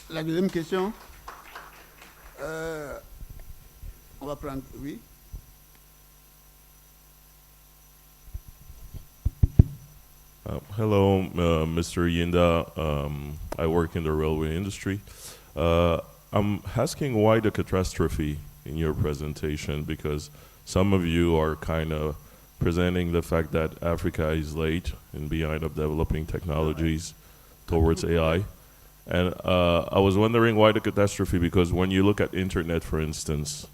La deuxième question. On va prendre, oui. Hello, Mr. Yinda. I work in the railway industry. I'm asking why the catastrophe in your presentation, because some of you are kind of presenting the fact that Africa is late and behind of developing technologies towards AI. And I was wondering why the catastrophe, because when you look at internet, for instance,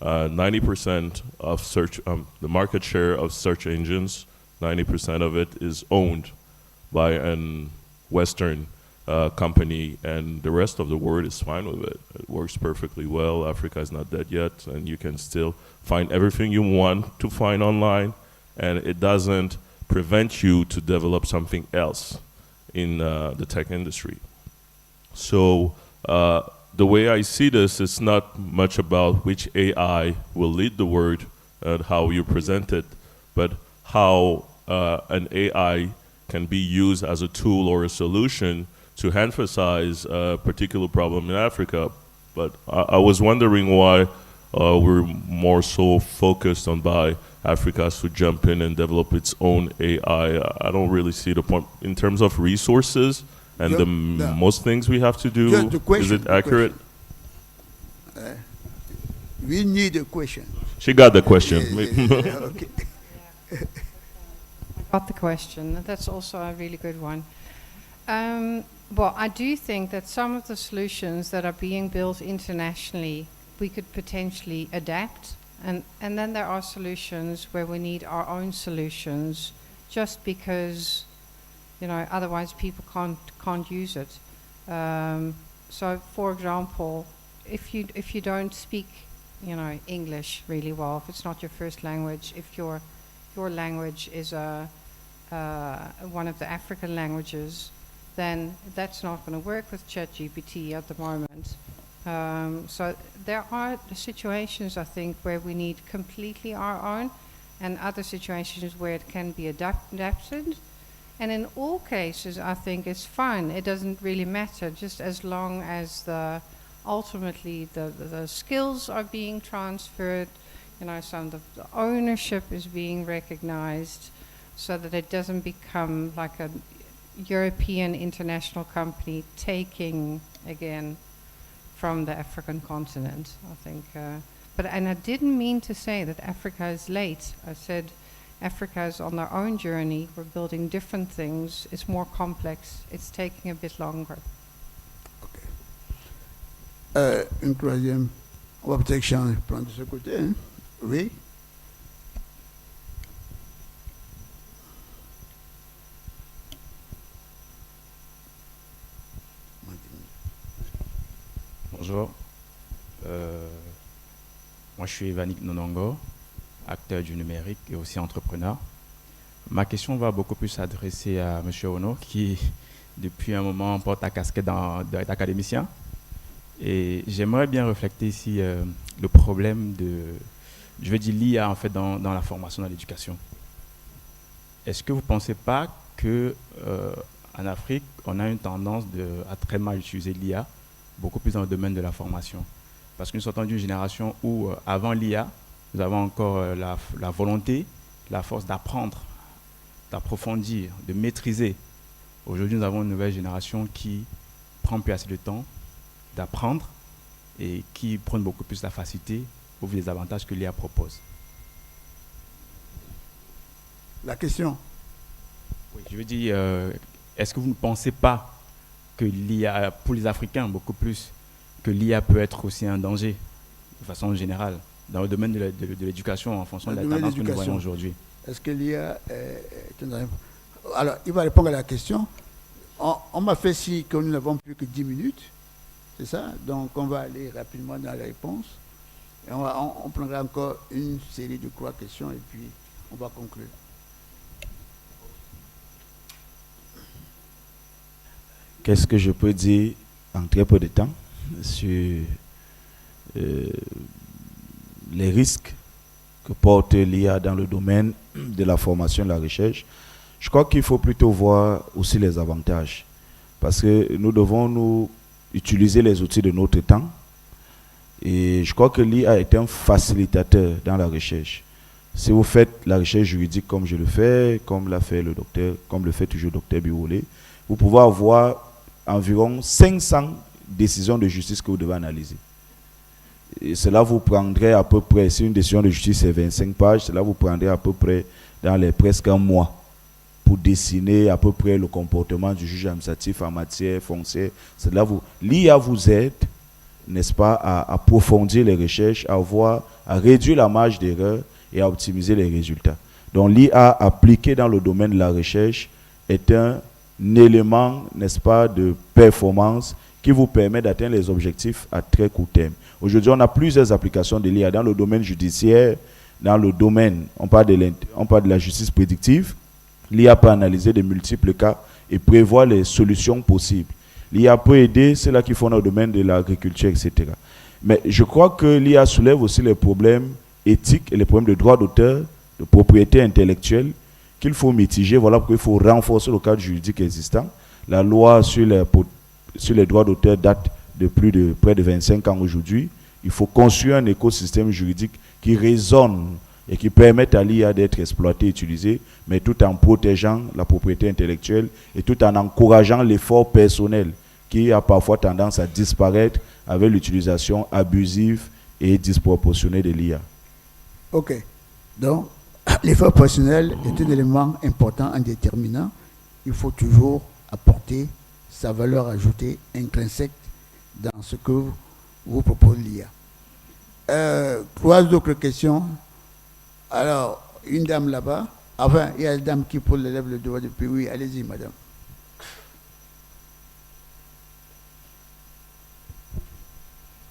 90% of search, the market share of search engines, 90% of it is owned by an Western company, and the rest of the world is fine with it. It works perfectly well. Africa is not dead yet, and you can still find everything you want to find online, and it doesn't prevent you to develop something else in the tech industry. So the way I see this, it's not much about which AI will lead the world and how you present it, but how an AI can be used as a tool or a solution to emphasize a particular problem in Africa. But I was wondering why we're more so focused on by Africa has to jump in and develop its own AI. I don't really see the point in terms of resources and most things we have to do. Is it accurate? We need a question. She got the question. Okay. Got the question. That's also a really good one. Well, I do think that some of the solutions that are being built internationally, we could potentially adapt. And then there are solutions where we need our own solutions just because, otherwise people can't use it. So, for example, if you don't speak, English really well, if it's not your first language, if your language is one of the African languages, then that's not going to work with ChatGPT at the moment. So there are situations, I think, where we need completely our own, and other situations where it can be adapted. And in all cases, I think it's fine. It doesn't really matter, just as long as ultimately the skills are being transferred, some of the ownership is being recognized, so that it doesn't become like a European international company taking again from the African continent, I think. And I didn't mean to say that Africa is late. I said Africa is on their own journey. We're building different things. It's more complex. It's taking a bit longer. Okay. Une troisième. On va peut-être prendre de ce côté. Hein? Oui. Bonjour. Moi, je suis Evanik Nonongo, acteur du numérique et aussi entrepreneur. Ma question va beaucoup plus s'adresser à M. Ono, qui, depuis un moment, porte la casquette d'académicien. Et j'aimerais bien refléter ici le problème je veux dire l'IA en fait dans la formation, dans l'éducation. Est-ce que vous ne pensez pas qu'en Afrique, on a une tendance à très mal utiliser l'IA, beaucoup plus dans le domaine de la formation? Parce que nous sortons d'une génération où, avant l'IA, nous avons encore la volonté, la force d'apprendre, d'approfondir, de maîtriser. Aujourd'hui, nous avons une nouvelle génération qui prend plus assez de temps d'apprendre et qui prend beaucoup plus la facilité au vu des avantages que l'IA propose. La question. Oui, je veux dire, est-ce que vous ne pensez pas que l'IA, pour les Africains, beaucoup plus, que l'IA peut être aussi un danger, de façon générale, dans le domaine de l'éducation, en fonction de la tendance que nous voyons aujourd'hui? Est-ce que l'IA est un danger? Alors, il va répondre à la question. On m'a fait signe que nous n'avons plus que 10 minutes. C'est ça? Donc, on va aller rapidement dans la réponse. Et on prendra encore une série de 3 questions et puis on va conclure. Qu'est-ce que je peux dire en très peu de temps sur les risques que porte l'IA dans le domaine de la formation et de la recherche? Je crois qu'il faut plutôt voir aussi les avantages. Parce que nous devons nous utiliser les outils de notre temps. Et je crois que l'IA est un facilitateur dans la recherche. Si vous faites la recherche juridique comme je le fais, comme l'a fait le docteur, comme le fait toujours le docteur Biolé, vous pouvez avoir environ 500 décisions de justice que vous devez analyser. Et cela vous prendrait à peu près, si une décision de justice est 25 pages, cela vous prendrait à peu près dans les presque un mois pour dessiner à peu près le comportement du juge administratif en matière foncière. L'IA vous aide, n'est-ce pas, à approfondir les recherches, à réduire la marge d'erreur et à optimiser les résultats. Donc l'IA appliquée dans le domaine de la recherche est un élément, n'est-ce pas, de performance qui vous permet d'atteindre les objectifs à très court terme. Aujourd'hui, on a plusieurs applications de l'IA dans le domaine judiciaire, dans le domaine, on parle de la justice prédictive. L'IA peut analyser de multiples cas et prévoir les solutions possibles. L'IA peut aider ceux-là qui font dans le domaine de l'agriculture, etc. Mais je crois que l'IA soulève aussi les problèmes éthiques et les problèmes de droit d'auteur, de propriété intellectuelle, qu'il faut mitiger. Voilà pourquoi il faut renforcer le cadre juridique existant. La loi sur les droits d'auteur date de près de 25 ans aujourd'hui. Il faut construire un écosystème juridique qui résonne et qui permette à l'IA d'être exploité et utilisé, mais tout en protégeant la propriété intellectuelle et tout en encourageant l'effort personnel qui a parfois tendance à disparaître avec l'utilisation abusive et disproportionnée de l'IA. Ok. Donc, l'effort personnel est un élément important, un déterminant. Il faut toujours apporter sa valeur ajoutée intrinsèque dans ce que vous propose l'IA. 3 autres questions. Alors, une dame là-bas. Enfin, il y a une dame qui lève le doigt depuis. Oui, allez-y, madame.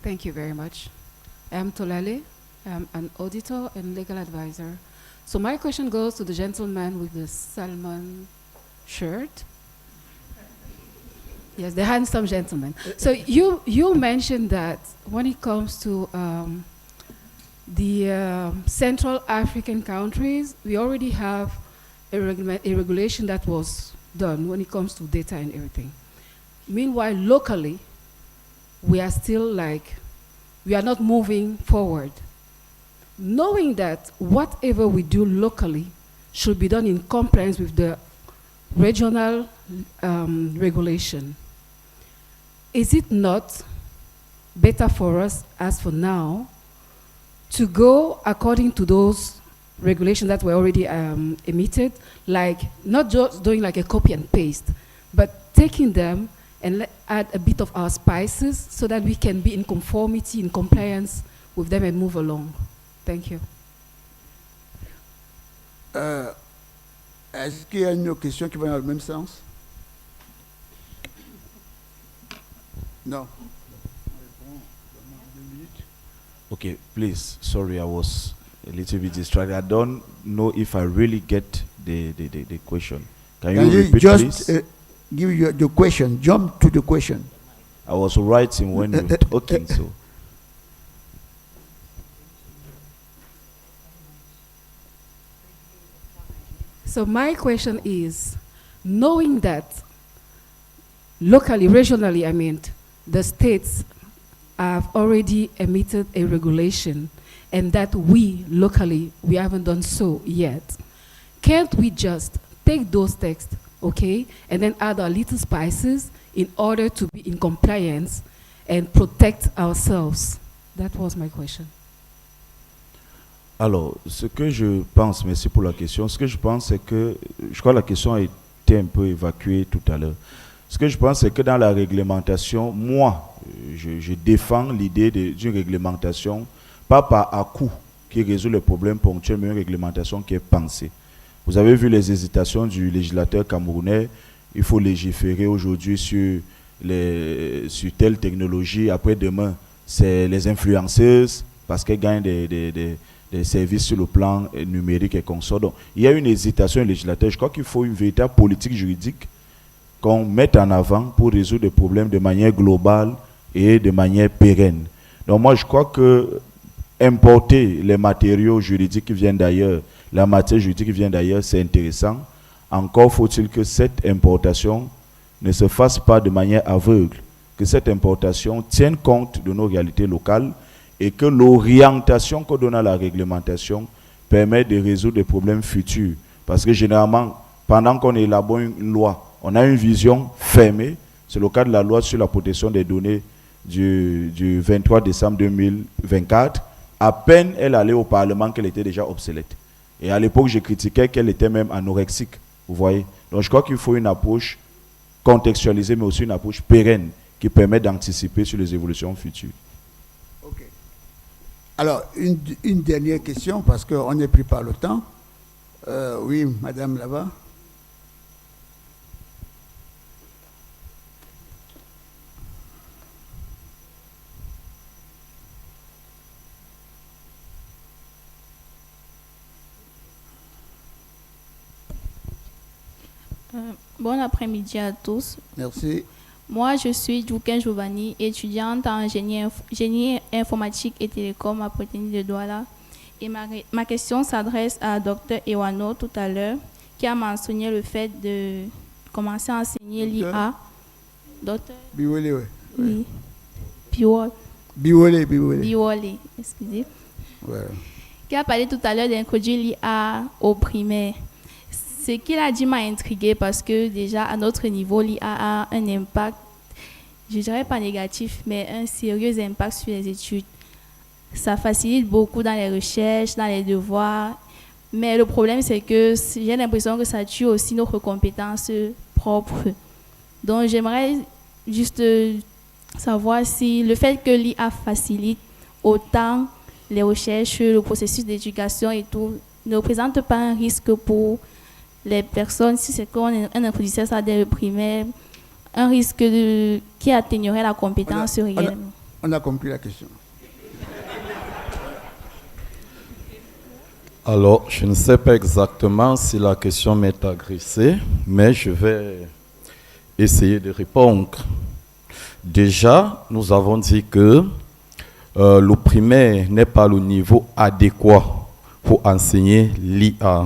Thank you very much. I'm Tolale. I'm an auditor and legal advisor. So my question goes to the gentleman with the salmon shirt. Yes, the handsome gentleman. So you mentioned that when it comes to the Central African countries, we already have a regulation that was done when it comes to data and everything. Meanwhile, locally, we are still we are not moving forward. Knowing that whatever we do locally should be done in compliance with the regional regulation, is it not better for us, as for now, to go according to those regulations that were already emitted, like not just doing like a copy and paste, but taking them and add a bit of our spices so that we can be in conformity, in compliance with them and move along? Thank you. Est-ce qu'il y a une autre question qui va dans le même sens? Non. Okay, please. Sorry, I was a little bit distracted. I don't know if I really get the question. Can you repeat, just please? Give you the question. Jump to the question. I was writing when you were talking, so. So my question is, knowing that locally, regionally, I mean, the states have already emitted a regulation and that we, locally, we haven't done so yet, can't we just take those texts, okay, and then add our little spices in order to be in compliance and protect ourselves? That was my question. Alors, ce que je pense, merci pour la question, ce que je pense, c'est que, je crois que la question a été un peu évacuée tout à l'heure. Ce que je pense, c'est que dans la réglementation, moi, je défends l'idée d'une réglementation, pas par à-coup, qui résout les problèmes ponctuels, mais une réglementation qui est pensée. Vous avez vu les hésitations du législateur camerounais, il faut légiférer aujourd'hui sur telle technologie, après-demain, c'est les influenceuses parce qu'elle gagne des services sur le plan numérique et consorts. Donc, il y a une hésitation législative. Je crois qu'il faut une véritable politique juridique qu'on mette en avant pour résoudre des problèmes de manière globale et de manière pérenne. Donc moi, je crois que importer les matériaux juridiques qui viennent d'ailleurs, la matière juridique qui vient d'ailleurs, c'est intéressant. Encore faut-il que cette importation ne se fasse pas de manière aveugle, que cette importation tienne compte de nos réalités locales et que l'orientation qu'on donne à la réglementation permet de résoudre des problèmes futurs. Parce que généralement, pendant qu'on élabore une loi, on a une vision fermée. C'est le cas de la loi sur la protection des données du 23 décembre 2024. À peine elle allait au Parlement qu'elle était déjà obsolète. Et à l'époque, je critiquais qu'elle était même anorexique. Vous voyez? Donc je crois qu'il faut une approche contextualisée, mais aussi une approche pérenne qui permet d'anticiper sur les évolutions futures. Ok. Alors, une dernière question, parce qu'on n'est plus par le temps. Oui, madame là-bas. Bon après-midi à tous. Merci. Moi, je suis Djouken Giovanni, étudiante en génie informatique et télécom à Polytechnique de Douala. Et ma question s'adresse à Dr Ewano tout à l'heure, qui a mentionné le fait de commencer à enseigner l'IA. Docteur Biwole, oui. Oui. Biwole. Biwole. Excusez. Voilà. Qui a parlé tout à l'heure d'introduire l'IA au primaire. Ce qu'il a dit m'a intriguée parce que déjà à notre niveau, l'IA a un impact, je dirais pas négatif, mais un sérieux impact sur les études. Ça facilite beaucoup dans les recherches, dans les devoirs, mais le problème c'est que j'ai l'impression que ça tue aussi notre compétences propres. Donc j'aimerais juste savoir si le fait que l'IA facilite autant les recherches, le processus d'éducation et tout, ne représente pas un risque pour les personnes, si c'est qu'on introduisait ça dès le primaire, un risque qui atténuerait la compétence réelle. On a compris la question. Alors, je ne sais pas exactement si la question m'est agressée, mais je vais essayer de répondre. Déjà, nous avons dit que le primaire n'est pas le niveau adéquat pour enseigner l'IA.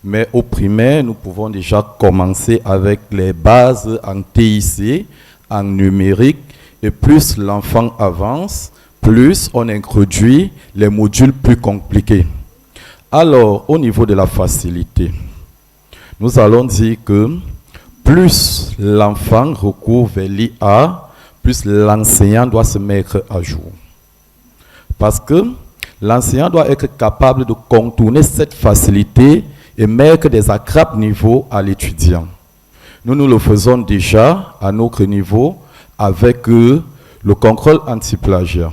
Mais au primaire, nous pouvons déjà commencer avec les bases en TIC, en numérique, et plus l'enfant avance, plus on introduit les modules plus compliqués. Alors, au niveau de la facilité, nous allons dire que plus l'enfant recourt vers l'IA, plus l'enseignant doit se mettre à jour. Parce que l'enseignant doit être capable de contourner cette facilité et mettre des attrapes niveau à l'étudiant. Nous le faisons déjà à notre niveau avec le contrôle anti-plagiat.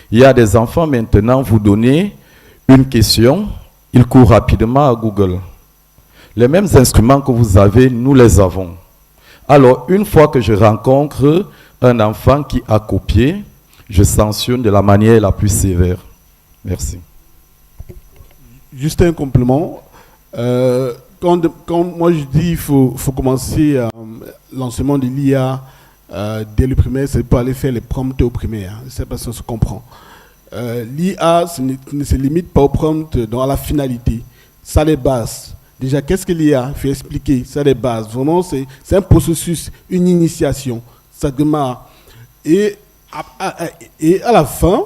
Il y a des enfants maintenant, vous donnez une question, ils courent rapidement à Google. Les mêmes instruments que vous avez, nous les avons. Alors, une fois que je rencontre un enfant qui a copié, je sanctionne de la manière la plus sévère. Merci. Juste un complément. Quand moi je dis qu'il faut commencer l'enseignement de l'IA dès le primaire, c'est pour aller faire les prompts au primaire. C'est parce qu'on se comprend. L'IA ne se limite pas aux prompts, donc à la finalité. Ça les bases. Déjà, qu'est-ce que l'IA? Il faut expliquer. Ça les bases. Vraiment, c'est un processus, une initiation. Ça démarre. Et à la fin,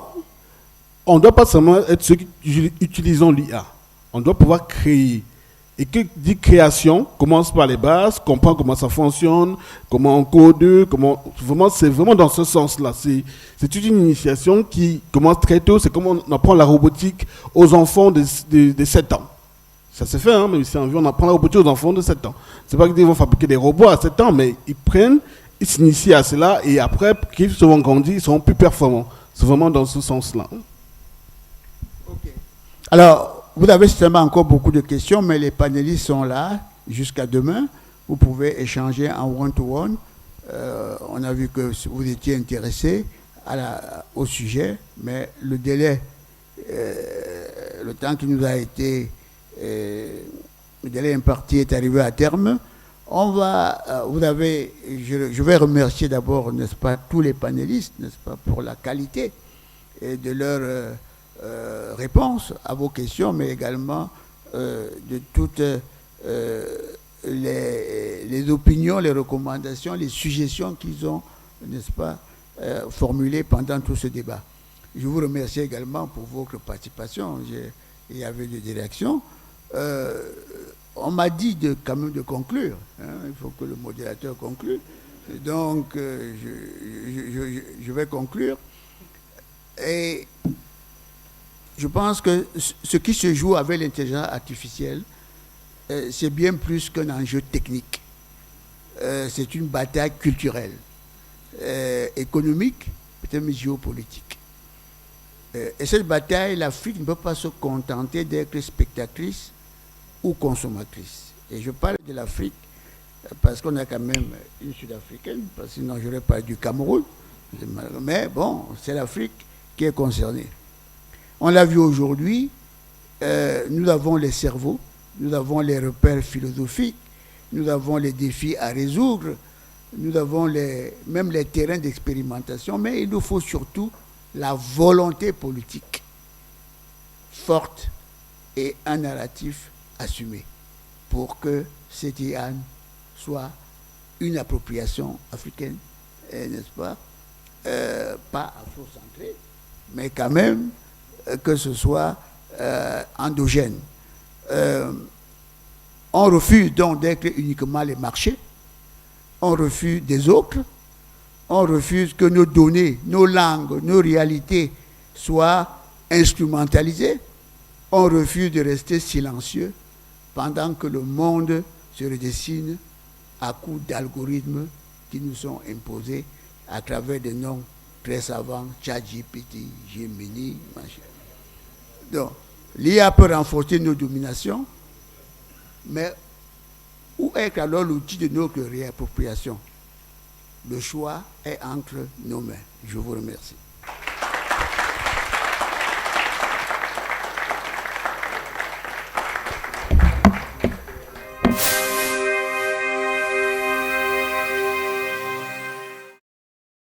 on ne doit pas seulement être ceux qui utilisons l'IA. On doit pouvoir créer. Et que dit création commence par les bases, comprendre comment ça fonctionne, comment on code, c'est vraiment dans ce sens-là. C'est toute une initiation qui commence très tôt. C'est comme on apprend la robotique aux enfants de 7 ans. Ça se fait, hein, mais si on apprend la robotique aux enfants de 7 ans. C'est pas qu'ils vont fabriquer des robots à 7 ans, mais ils s'initient à cela et après, qu'ils seront grandis, ils seront plus performants. C'est vraiment dans ce sens-là. Ok. Alors, vous avez certainement encore beaucoup de questions, mais les panélistes sont là jusqu'à demain. Vous pouvez échanger en one-to-one. On a vu que vous étiez intéressés au sujet, mais le délai, le temps qui nous a été, le délai imparti est arrivé à terme. Je vais remercier d'abord, n'est-ce pas, tous les panélistes, n'est-ce pas, pour la qualité de leurs réponses à vos questions, mais également de toutes les opinions, les recommandations, les suggestions qu'ils ont, n'est-ce pas, formulées pendant tout ce débat. Je vous remercie également pour votre participation. Il y avait des réactions. On m'a dit quand même de conclure. Il faut que le modérateur conclue. Donc, je vais conclure. Et je pense que ce qui se joue avec l'intelligence artificielle, c'est bien plus qu'un enjeu technique. C'est une bataille culturelle, économique, peut-être même géopolitique. Et cette bataille, l'Afrique ne peut pas se contenter d'être spectatrice ou consommatrice. Et je parle de l'Afrique parce qu'on a quand même une Sud-Africaine, parce que sinon j'aurais parlé du Cameroun. Mais bon, c'est l'Afrique qui est concernée. On l'a vu aujourd'hui, nous avons les cerveaux, nous avons les repères philosophiques, nous avons les défis à résoudre, nous avons même les terrains d'expérimentation, mais il nous faut surtout la volonté politique forte et un narratif assumé pour que CETIAN soit une appropriation africaine, n'est-ce pas, pas afro-centrée, mais quand même que ce soit endogène. On refuse donc d'être uniquement les marchés, on refuse des autres, on refuse que nos données, nos langues, nos réalités soient instrumentalisées, on refuse de rester silencieux pendant que le monde se redessine à coups d'algorithmes qui nous sont imposés à travers des noms très savants, ChatGPT, Gemini, machin. Donc, l'IA peut renforcer nos dominations, mais où est alors l'outil de notre réappropriation? Le choix est entre nos mains. Je vous remercie.